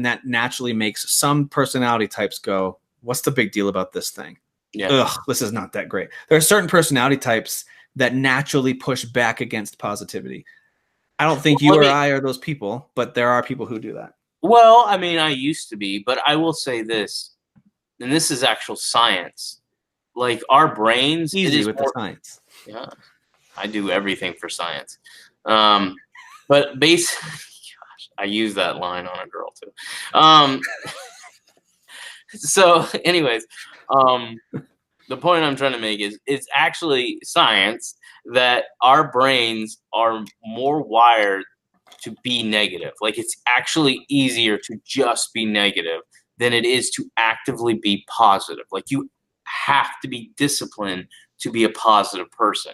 that naturally makes some personality types go, "What's the big deal about this thing? Ugh, this is not that great." There are certain personality types that naturally push back against positivity. I don't think you or I are those people, but there are people who do that. Well, I mean, I used to be, but I will say this, and this is actual science. Like our brains, easy with the science. Yeah, I do everything for science. But basically, gosh, I use that line on a girl too. So, anyways, the point I'm trying to make is it's actually science that our brains are more wired to be negative. Like, it's actually easier to just be negative than it is to actively be positive. Like, you have to be disciplined to be a positive person.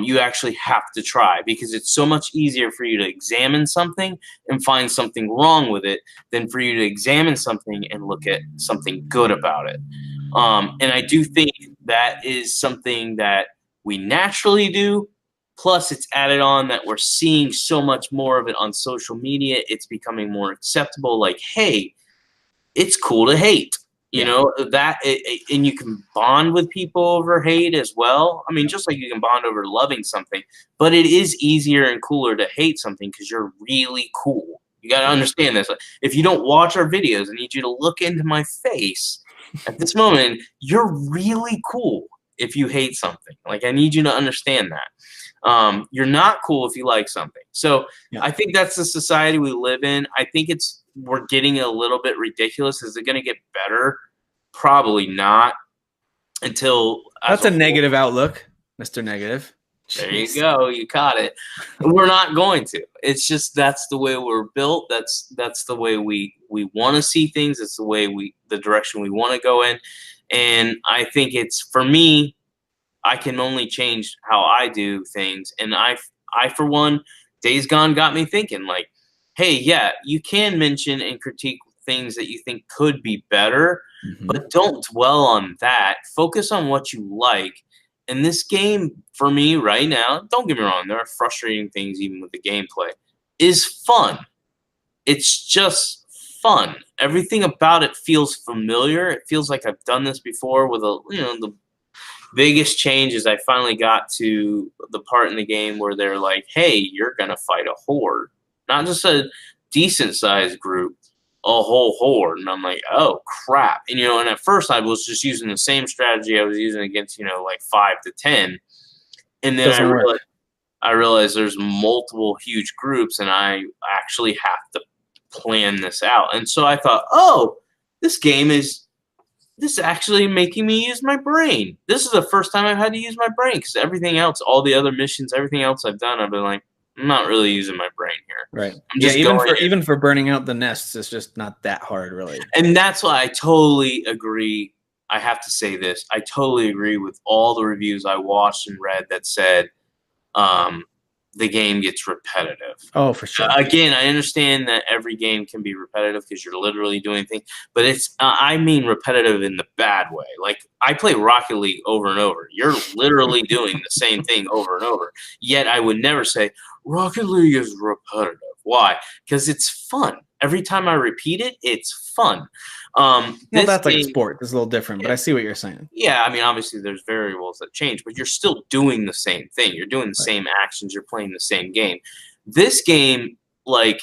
You actually have to try, because it's so much easier for you to examine something and find something wrong with it than for you to examine something and look at something good about it. And I do think that is something that we naturally do. Plus, it's added on that we're seeing so much more of it on social media. It's becoming more acceptable. Like, hey, it's cool to hate. You know, and you can bond with people over hate as well. I mean, just like you can bond over loving something, but it is easier and cooler to hate something because you're really cool. You got to understand this. If you don't watch our videos, I need you to look into my face at this moment. You're really cool if you hate something. Like, I need you to understand that. You're not cool if you like something. So I think that's the society we live in. I think we're getting a little bit ridiculous. Is it going to get better? Probably not until. That's a negative outlook, Mr. Negative. There you go. You caught it. We're not going to. It's just that's the way we're built. That's the way we want to see things. It's the direction we want to go in. And I think it's, for me, I can only change how I do things. And I for one, Days Gone got me thinking, like, hey, yeah, you can mention and critique things that you think could be better, but don't dwell on that. Focus on what you like. And this game, for me right now, don't get me wrong, there are frustrating things even with the gameplay, is fun. It's just fun. Everything about it feels familiar. It feels like I've done this before. With the biggest change is I finally got to the part in the game where they're like, hey, you're going to fight a horde. Not just a decent-sized group, a whole horde. And I'm like, oh, crap. And, and at first I was just using the same strategy I was using against, like 5 to 10. And then I realized there's multiple huge groups, and I actually have to plan this out. And so I thought, oh, this is actually making me use my brain. This is the first time I've had to use my brain, because everything else, all the other missions, everything else I've done, I've been like, I'm not really using my brain here. Right. I'm just even for burning out the nests, it's just not that hard, really. And that's why I totally agree. I have to say this. I totally agree with all the reviews I watched and read that said the game gets repetitive. Oh, for sure. Again, I understand that every game can be repetitive because you're literally doing things, but it's I mean repetitive in the bad way. Like, I play Rocket League over and over. You're literally doing the same thing over and over. Yet I would never say Rocket League is repetitive. Why? Because it's fun. Every time I repeat it, it's fun. Well, that's like a sport. It's a little different, but I see what you're saying. Yeah, I mean, obviously there's variables that change, but you're still doing the same thing. You're doing the same actions. You're playing the same game. This game, like,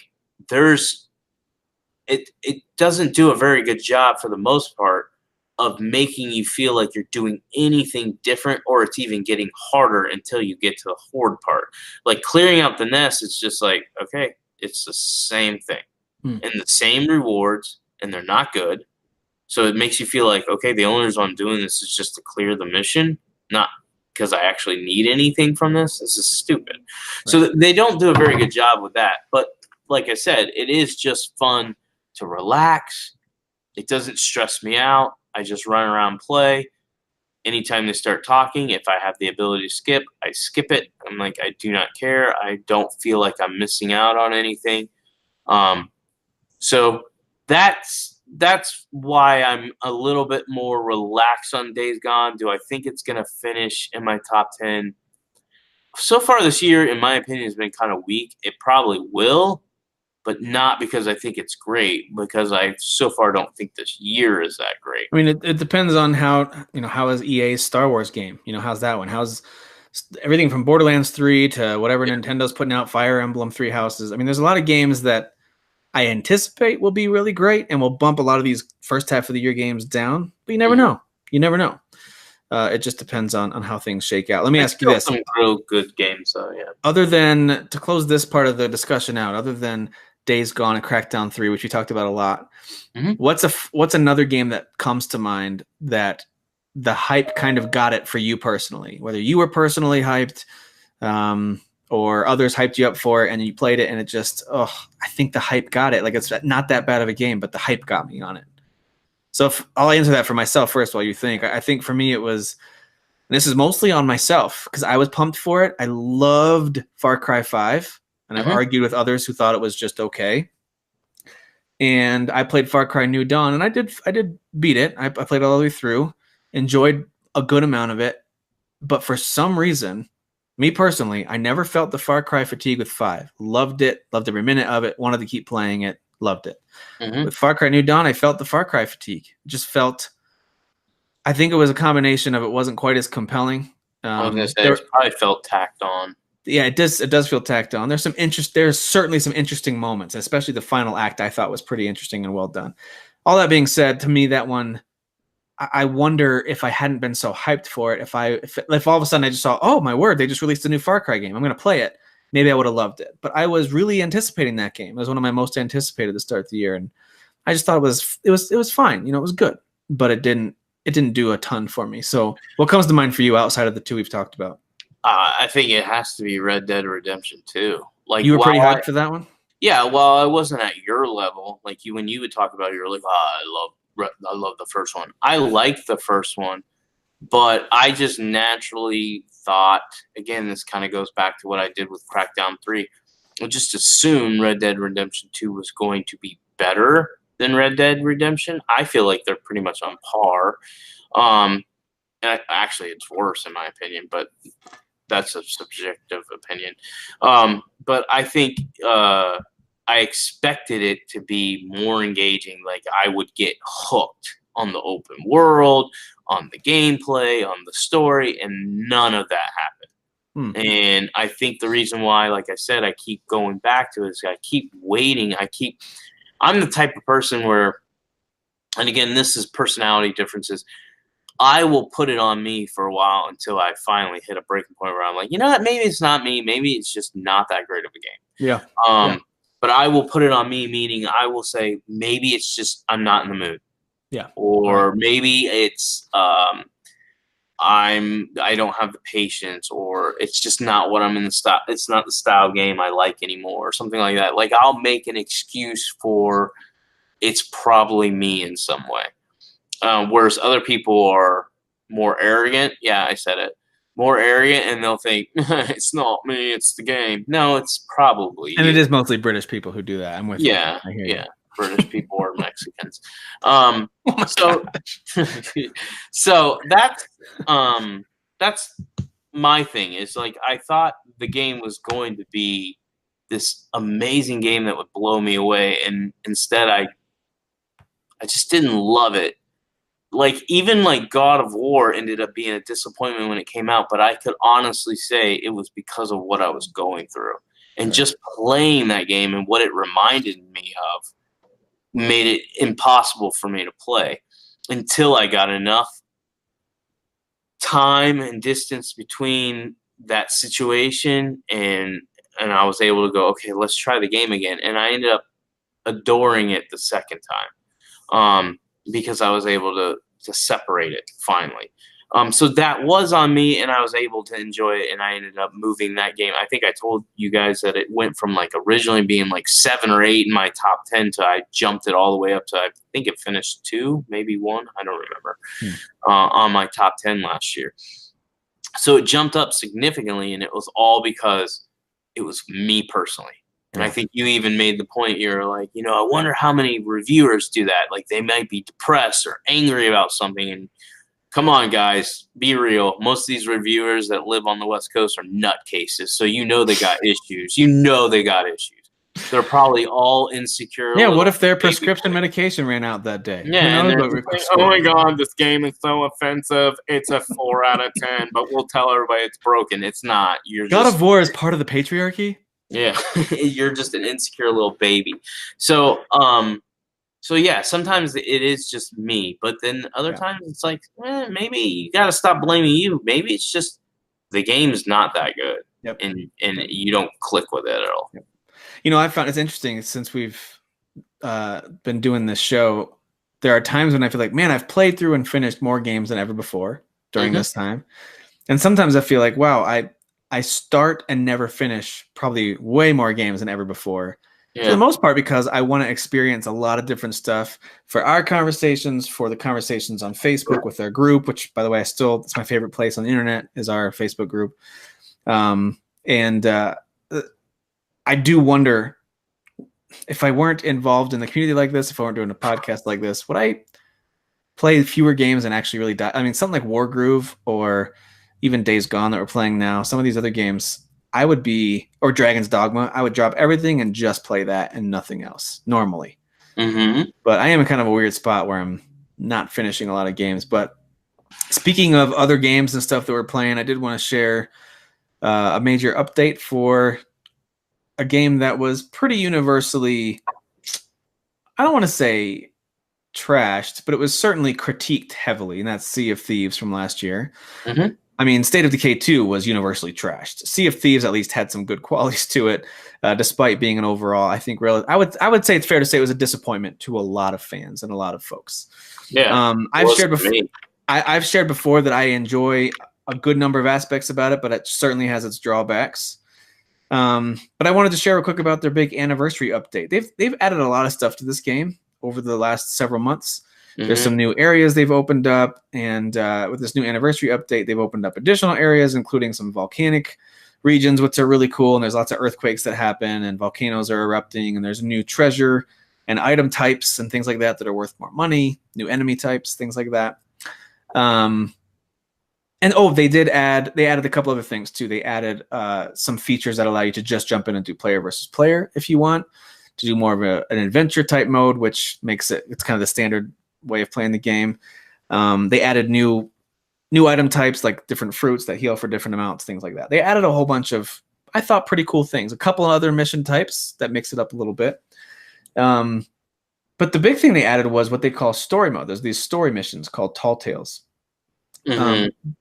it doesn't do a very good job for the most part of making you feel like you're doing anything different, or it's even getting harder until you get to the horde part. Like, clearing out the nest, it's just like, okay, it's the same thing. And the same rewards, and they're not good. So it makes you feel like, okay, the only reason I'm doing this is just to clear the mission, not because I actually need anything from this. This is stupid. Right. So they don't do a very good job with that. But like I said, it is just fun to relax. It doesn't stress me out. I just run around and play. Anytime they start talking, if I have the ability to skip, I skip it. I'm like, I do not care. I don't feel like I'm missing out on anything. So that's why I'm a little bit more relaxed on Days Gone. Do I think it's going to finish in my top 10? So far this year, in my opinion, has been kind of weak. It probably will, but not because I think it's great, because I so far don't think this year is that great. I mean, it depends on how is EA's Star Wars game? How's that one? How's everything from Borderlands 3 to whatever Nintendo's putting out, Fire Emblem, Three Houses? I mean, there's a lot of games that I anticipate will be really great and will bump a lot of these first half of the year games down, but you never know. You never know. It just depends on how things shake out. Let me ask you this. Some real good games, though, yeah. Other than, to close this part of the discussion out, other than Days Gone and Crackdown 3, which we talked about a lot, what's another game that comes to mind that the hype kind of got it for you personally? Whether you were personally hyped, or others hyped you up for it and you played it and it just, I think the hype got it. Like it's not that bad of a game, but the hype got me on it. So I'll answer that for myself first while you think. I think for me it was, and this is mostly on myself because I was pumped for it. I loved Far Cry 5 and I've argued with others who thought it was just okay. And I played Far Cry New Dawn and I did beat it. I played all the way through, enjoyed a good amount of it. But for some reason, me personally, I never felt the Far Cry fatigue with 5. Loved it. Loved every minute of it. Wanted to keep playing it. Loved it. With Far Cry New Dawn, I felt the Far Cry fatigue. Just felt, I think it was a combination of it wasn't quite as compelling. I was going to say, it probably felt tacked on. Yeah, it does feel tacked on. There's certainly some interesting moments, especially the final act I thought was pretty interesting and well done. All that being said, to me, that one, I wonder if I hadn't been so hyped for it, if all of a sudden I just saw, oh my word, they just released a new Far Cry game, I'm going to play it. Maybe I would have loved it. But I was really anticipating that game. It was one of my most anticipated at the start of the year, and I just thought it was fine. You know, it was good, but it didn't do a ton for me. So, what comes to mind for you outside of the two we've talked about? I think it has to be Red Dead Redemption 2. Like, you were pretty hyped for that one? Yeah, well, I wasn't at your level. Like when you would talk about it, you were like, I love the first one. I liked the first one, but I just naturally thought, again, this kind of goes back to what I did with Crackdown 3. I just assumed Red Dead Redemption 2 was going to be better than Red Dead Redemption. I feel like they're pretty much on par. Actually, it's worse in my opinion, but that's a subjective opinion. But I think I expected it to be more engaging. Like I would get hooked on the open world, on the gameplay, on the story, and none of that happened. And I think the reason why, like I said, I keep going back to it is I keep waiting. I'm the type of person where, and again, this is personality differences. I will put it on me for a while until I finally hit a breaking point where I'm like, you know what, maybe it's not me. Maybe it's just not that great of a game. Yeah. But I will put it on me, meaning I will say, maybe it's just I'm not in the mood. Yeah. Or maybe it's I don't have the patience, or it's just not what I'm in the style. It's not the style game I like anymore, or something like that. Like I'll make an excuse for it's probably me in some way. Whereas other people are more arrogant. Yeah, I said it. More arrogant, and they'll think it's not me, it's the game. No, it's probably and you. It is mostly British people who do that. I'm with you. Yeah, I hear yeah. you. British people or Mexicans. So that's my thing. Is like I thought the game was going to be this amazing game that would blow me away, and instead I just didn't love it. Like even like God of War ended up being a disappointment when it came out, but I could honestly say it was because of what I was going through. And just playing that game and what it reminded me of made it impossible for me to play until I got enough time and distance between that situation and I was able to go, okay, let's try the game again. And I ended up adoring it the second time. Because I was able to separate it finally. So that was on me, and I was able to enjoy it, and I ended up moving that game. I think I told you guys that it went from like originally being like 7 or 8 in my top 10 to I jumped it all the way up to I think it finished 2, maybe 1. I don't remember on my top 10 last year. So it jumped up significantly, and it was all because it was me personally. And I think you even made the point, you're like, I wonder how many reviewers do that. Like they might be depressed or angry about something. And come on, guys, be real. Most of these reviewers that live on the West Coast are nutcases. So they got issues. They got issues. They're probably all insecure. Yeah, what if their prescription medication ran out that day? Yeah, oh my God, this game is so offensive. It's a 4 out of 10, but we'll tell everybody it's broken. It's not. God of War is part of the patriarchy? Yeah, you're just an insecure little baby. So yeah, sometimes it is just me, but then other times it's like, maybe you got to stop blaming you. Maybe it's just the game's not that good, and you don't click with it at all. Yep. I found it's interesting since we've been doing this show. There are times when I feel like, man, I've played through and finished more games than ever before during this time, and sometimes I feel like, wow, I start and never finish probably way more games than ever before. For the Yeah. most part, because I want to experience a lot of different stuff for our conversations, for the conversations on Facebook with our group, which, by the way, it's my favorite place on the internet is our Facebook group. And I do wonder if I weren't involved in the community like this, if I weren't doing a podcast like this, would I play fewer games and actually really die? I mean, something like Wargroove or even Days Gone that we're playing now, some of these other games, I would be, or Dragon's Dogma, I would drop everything and just play that and nothing else normally. Mm-hmm. But I am in kind of a weird spot where I'm not finishing a lot of games. But speaking of other games and stuff that we're playing, I did want to share a major update for a game that was pretty universally, I don't want to say trashed, but it was certainly critiqued heavily, and that's Sea of Thieves from last year. Mm-hmm. I mean, State of Decay 2 was universally trashed. Sea of Thieves at least had some good qualities to it, despite being an overall, I think, I would say it's fair to say it was a disappointment to a lot of fans and a lot of folks. Yeah. I've shared before that I enjoy a good number of aspects about it, but it certainly has its drawbacks. But I wanted to share real quick about their big anniversary update. They've added a lot of stuff to this game over the last several months. Mm-hmm. There's some new areas they've opened up, and with this new anniversary update, they've opened up additional areas, including some volcanic regions, which are really cool. And there's lots of earthquakes that happen, and volcanoes are erupting, and there's new treasure and item types and things like that that are worth more money, new enemy types, things like that. And they added a couple other things too. They added some features that allow you to just jump in and do player versus player if you want to do more of an adventure type mode, which makes it's kind of the standard way of playing the game. They added new item types like different fruits that heal for different amounts, things like that. They added a whole bunch of, I thought, pretty cool things. A couple of other mission types that mix it up a little bit. But the big thing they added was what they call story mode. There's these story missions called Tall Tales. Mm-hmm.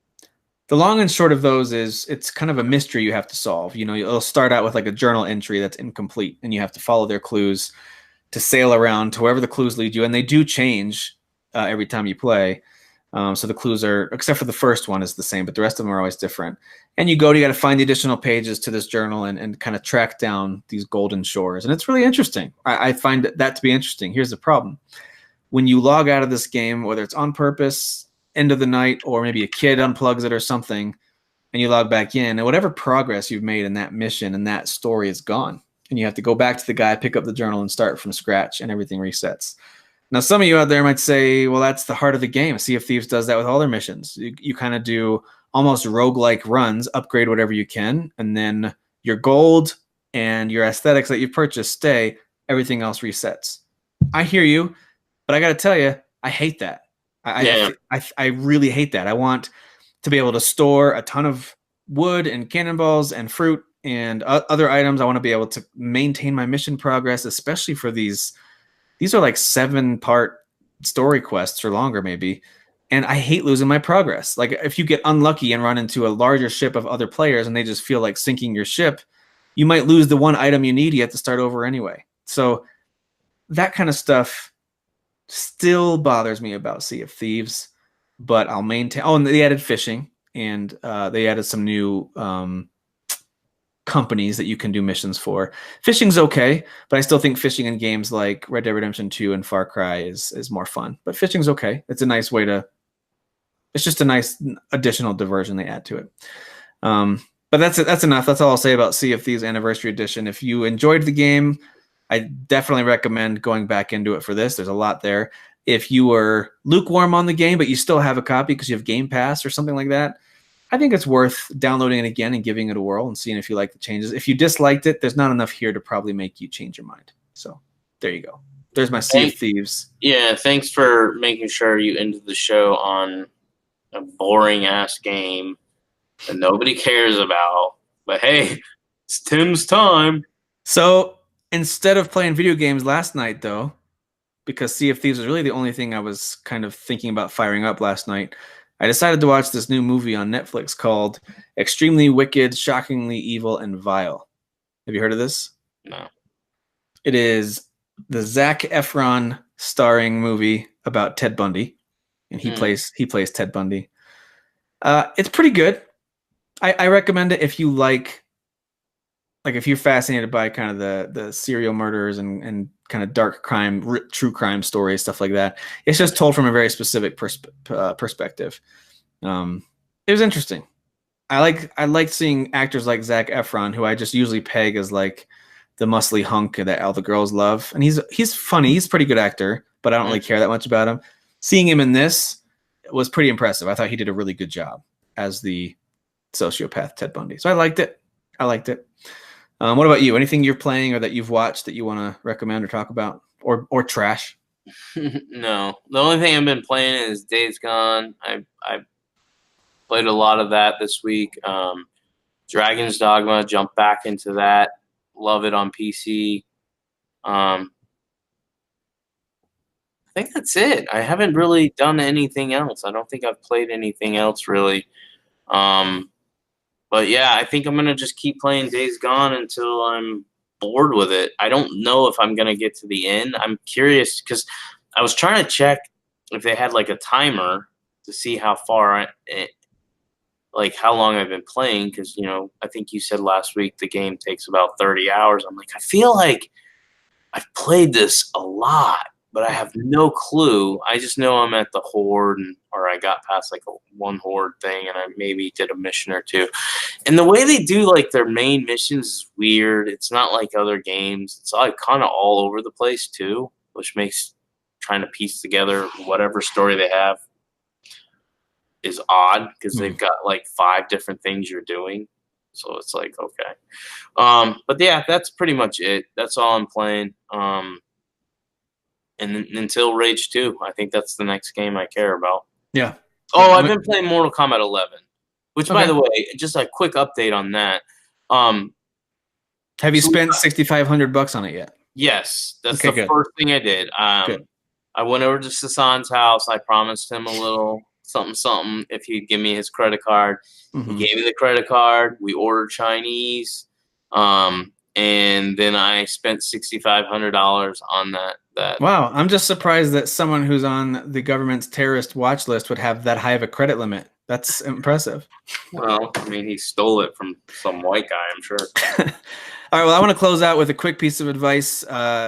The long and short of those is it's kind of a mystery you have to solve. You know, it'll start out with like a journal entry that's incomplete, and you have to follow their clues to sail around to wherever the clues lead you. And they do change every time you play. So the clues are, except for the first one, is the same, but the rest of them are always different. And you got to find the additional pages to this journal and kind of track down these golden shores. And it's really interesting. I find that to be interesting. Here's the problem. When you log out of this game, whether it's on purpose, end of the night, or maybe a kid unplugs it or something, and you log back in, and whatever progress you've made in that mission and that story is gone. And you have to go back to the guy, pick up the journal, and start from scratch, and everything resets. Now, some of you out there might say, well, that's the heart of the game. Sea of Thieves does that with all their missions. You kind of do almost roguelike runs, upgrade whatever you can, and then your gold and your aesthetics that you've purchased stay, everything else resets. I hear you, but I got to tell you, I hate that. I really hate that. I want to be able to store a ton of wood and cannonballs and fruit and other items. I want to be able to maintain my mission progress, especially for these are like 7-part story quests or longer maybe. And I hate losing my progress. Like if you get unlucky and run into a larger ship of other players and they just feel like sinking your ship, you might lose the one item you need. You have to start over anyway. So that kind of stuff still bothers me about Sea of Thieves, but I'll maintain. Oh, and they added fishing, and they added some new companies that you can do missions for. Fishing's okay, but I still think fishing in games like Red Dead Redemption 2 and Far Cry is more fun. But fishing's okay. It's a nice way to. It's just a nice additional diversion they add to it. But that's it. That's enough. That's all I'll say about Sea of Thieves Anniversary Edition. If you enjoyed the game, I definitely recommend going back into it for this. There's a lot there. If you were lukewarm on the game, but you still have a copy because you have Game Pass or something like that, I think it's worth downloading it again and giving it a whirl and seeing if you like the changes. If you disliked it, there's not enough here to probably make you change your mind. So there you go. There's my Sea of Thieves. Yeah, thanks for making sure you ended the show on a boring-ass game that nobody cares about. But hey, it's Tim's time. So instead of playing video games last night, though, because Sea of Thieves was really the only thing I was kind of thinking about firing up last night, I decided to watch this new movie on Netflix called Extremely Wicked, Shockingly Evil, and Vile. Have you heard of this? No. It is the Zac Efron starring movie about Ted Bundy, and he plays Ted Bundy. It's pretty good. I recommend it if you like if you're fascinated by kind of the serial murders and kind of dark crime, true crime stories, stuff like that. It's just told from a very specific perspective. It was interesting. I like seeing actors like Zac Efron, who I just usually peg as like the muscly hunk that all the girls love, and he's funny. He's a pretty good actor, but I don't really care that much about him. Seeing him in this was pretty impressive. I thought he did a really good job as the sociopath Ted Bundy. So I liked it. What about you? Anything you're playing or that you've watched that you want to recommend or talk about, or trash? No, the only thing I've been playing is Days Gone. I played a lot of that this week. Dragon's Dogma, jump back into that. Love it on PC. I think that's it. I haven't really done anything else. I don't think I've played anything else really. But yeah, I think I'm going to just keep playing Days Gone until I'm bored with it. I don't know if I'm going to get to the end. I'm curious because I was trying to check if they had like a timer to see how far like how long I've been playing, because I think you said last week the game takes about 30 hours. I'm like, I feel like I've played this a lot, but I have no clue. I just know I'm at the horde, or I got past like one horde thing, and I maybe did a mission or two. And the way they do like their main missions is weird. It's not like other games. It's like kind of all over the place too, which makes trying to piece together whatever story they have is odd, because they've got like 5 different things you're doing. So it's like, okay. But yeah, that's pretty much it. That's all I'm playing. And until Rage 2, I think that's the next game I care about. Yeah. Oh, I've been playing Mortal Kombat 11, which, by the way, just a quick update on that. Have you spent $6,500 on it yet? Yes, that's the first thing I did. I went over to Sasan's house. I promised him a little something if he'd give me his credit card. Mm-hmm. He gave me the credit card. We ordered Chinese. And then I spent $6,500 on that. Wow, I'm just surprised that someone who's on the government's terrorist watch list would have that high of a credit limit. That's impressive. Well, I mean, he stole it from some white guy, I'm sure. All right, well, I want to close out with a quick piece of advice.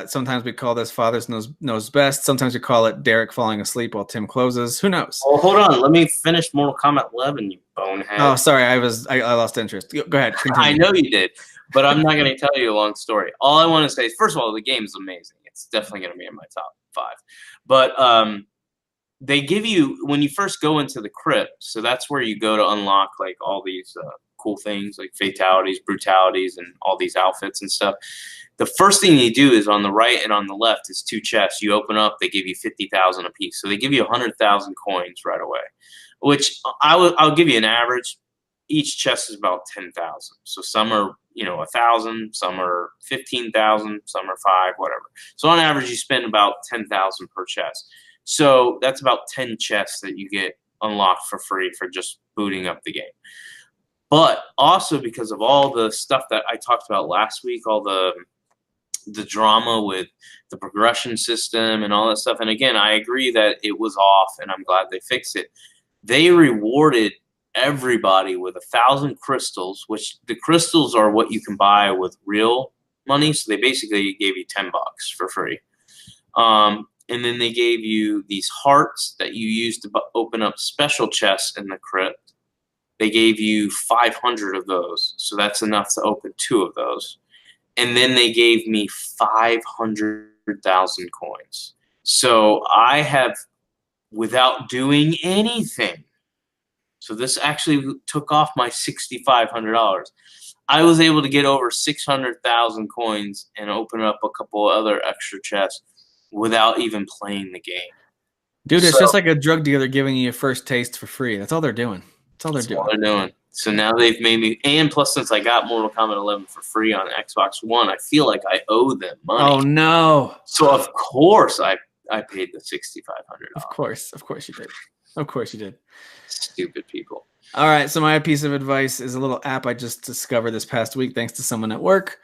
Sometimes we call this Fathers Knows Best. Sometimes we call it Derek falling asleep while Tim closes. Who knows? Oh, hold on. Let me finish Mortal Kombat 11, you bonehead. Oh, sorry. I lost interest. Go ahead. Continue. I know you did, but I'm not going to tell you a long story. All I want to say is, first of all, the game is amazing. It's definitely going to be in my top 5. But they give you, when you first go into the crypt, so that's where you go to unlock like all these cool things like fatalities, brutalities, and all these outfits and stuff. The first thing you do is on the right and on the left is 2 chests. You open up, they give you 50,000 a piece. So they give you 100,000 coins right away, which I'll give you an average. Each chest is about 10,000. So some are 1,000, some are 15,000, some are 5, whatever. So on average, you spend about 10,000 per chest. So that's about 10 chests that you get unlocked for free for just booting up the game. But also because of all the stuff that I talked about last week, all the drama with the progression system and all that stuff. And again, I agree that it was off, and I'm glad they fixed it. They rewarded everybody with 1,000 crystals, which the crystals are what you can buy with real money. So they basically gave you $10 for free. And then they gave you these hearts that you use to open up special chests in the crypt. They gave you 500 of those, so that's enough to open 2 of those. And then they gave me 500,000 coins. So I have, without doing anything, so this actually took off my $6,500. I was able to get over 600,000 coins and open up a couple other extra chests without even playing the game. Dude, it's just like a drug dealer giving you a first taste for free. That's all they're doing. That's all they're doing. So now they've made me, and plus since I got Mortal Kombat 11 for free on Xbox One, I feel like I owe them money. Oh no! So of course I paid the $6,500. Of course you did. Of course you did. Stupid people. All right, so my piece of advice is a little app I just discovered this past week thanks to someone at work.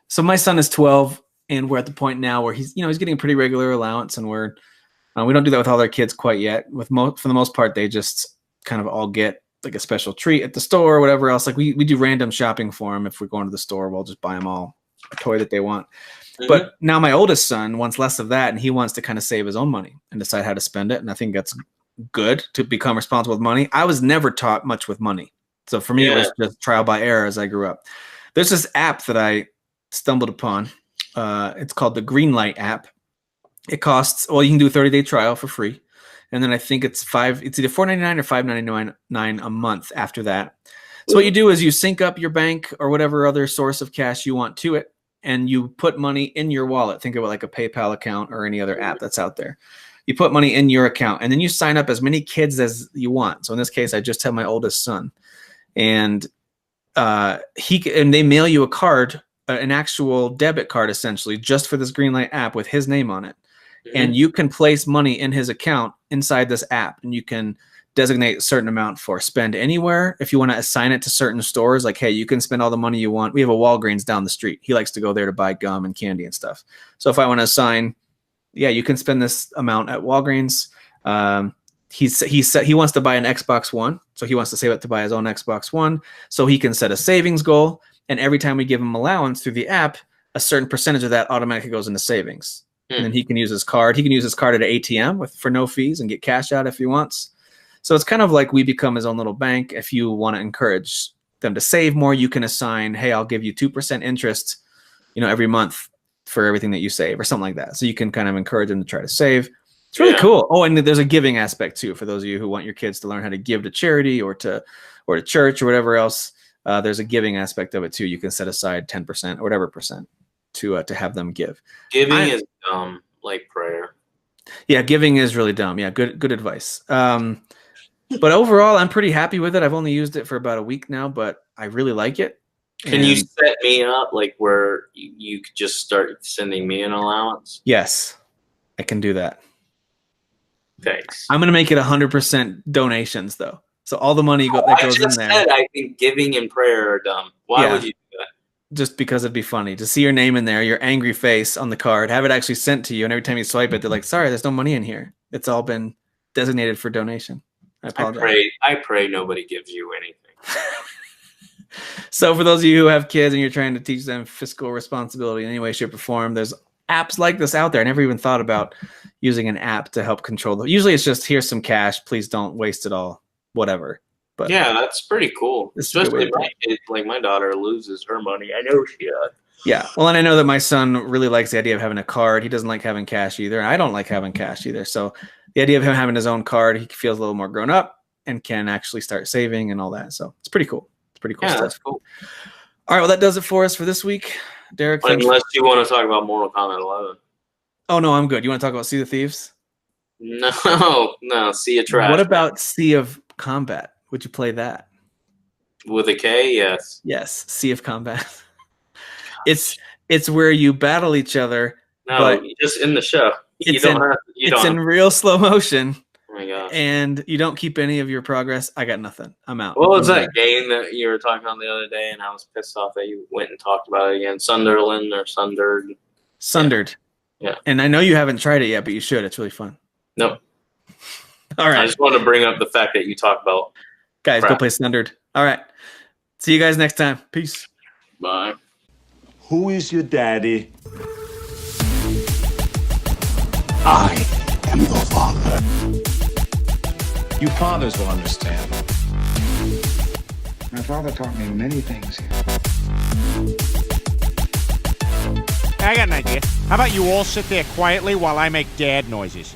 So my son is 12, and we're at the point now where he's getting a pretty regular allowance, and we don't do that with all our kids quite yet. For the most part, they just kind of all get like a special treat at the store or whatever else. Like we do random shopping for them. If we're going to the store, we'll just buy them all a toy that they want. Mhm. But now my oldest son wants less of that, and he wants to kind of save his own money and decide how to spend it. And I think that's good to become responsible with money. I was never taught much with money. So for me, it was just trial by error as I grew up. There's this app that I stumbled upon. It's called the Greenlight app. It costs, well, you can do a 30-day trial for free. And then I think it's either $4.99 or $5.99 a month after that. So what you do is you sync up your bank or whatever other source of cash you want to it, and you put money in your wallet. Think of it like a PayPal account or any other app that's out there. You put money in your account, and then you sign up as many kids as you want. So in this case, I just have my oldest son, and they mail you a card, an actual debit card, essentially, just for this Greenlight app with his name on it. And you can place money in his account inside this app, and you can designate a certain amount for spend anywhere. If you want to assign it to certain stores, like, hey, you can spend all the money you want. We have a Walgreens down the street. He likes to go there to buy gum and candy and stuff. So if I want to assign, yeah, you can spend this amount at Walgreens. He wants to buy an Xbox One, so he wants to save it to buy his own Xbox One, so he can set a savings goal. And every time we give him allowance through the app, a certain percentage of that automatically goes into savings. And then he can use his card. He can use his card at an ATM for no fees and get cash out if he wants. So it's kind of like we become his own little bank. If you want to encourage them to save more, you can assign, hey, I'll give you 2% interest, every month for everything that you save or something like that. So you can kind of encourage them to try to save. It's really cool. Oh, and there's a giving aspect too for those of you who want your kids to learn how to give to charity or to church or whatever else. There's a giving aspect of it too. You can set aside 10% or whatever percent to have them give. Giving is dumb, like prayer. Yeah, giving is really dumb. Yeah, good advice. But overall, I'm pretty happy with it. I've only used it for about a week now, but I really like it. Can you set me up like where you could just start sending me an allowance? Yes, I can do that. Thanks. I'm going to make it 100% donations, though. So all the money that goes in there. I think giving and prayer are dumb. Why would you do that? Just because it'd be funny to see your name in there, your angry face on the card, have it actually sent to you, and every time you swipe it, they're like, sorry, there's no money in here. It's all been designated for donation. I apologize. I pray nobody gives you anything. So for those of you who have kids and you're trying to teach them fiscal responsibility in any way, shape, or form, there's apps like this out there. I never even thought about using an app to help control them. Usually it's just, here's some cash, please don't waste it all, whatever. But yeah, that's pretty cool. Especially if my daughter loses her money. I know she does. Yeah. Well, and I know that my son really likes the idea of having a card. He doesn't like having cash either. And I don't like having cash either. So the idea of him having his own card, he feels a little more grown up and can actually start saving and all that. So it's pretty cool. It's pretty cool stuff. That's cool. All right. Well, that does it for us for this week. Derek, unless you want to talk about Mortal Kombat 11. Oh, no, I'm good. You want to talk about Sea of Thieves? No, Sea of Trash. What about Sea of Combat? Would you play that? With a K, yes. Yes, Sea of Combat. It's where you battle each other. No, but just in the show. It's in real slow motion. Oh my god! And you don't keep any of your progress. I got nothing. I'm out. What was that game that you were talking about the other day, and I was pissed off that you went and talked about it again? Sunderland or Sundered? Sundered. Yeah. And I know you haven't tried it yet, but you should. It's really fun. No. All right. I just wanted to bring up the fact that you talked about. Guys, go play Sundered. All right. See you guys next time. Peace. Bye. Who is your daddy? I am the father. You fathers will understand. My father taught me many things. I got an idea. How about you all sit there quietly while I make dad noises?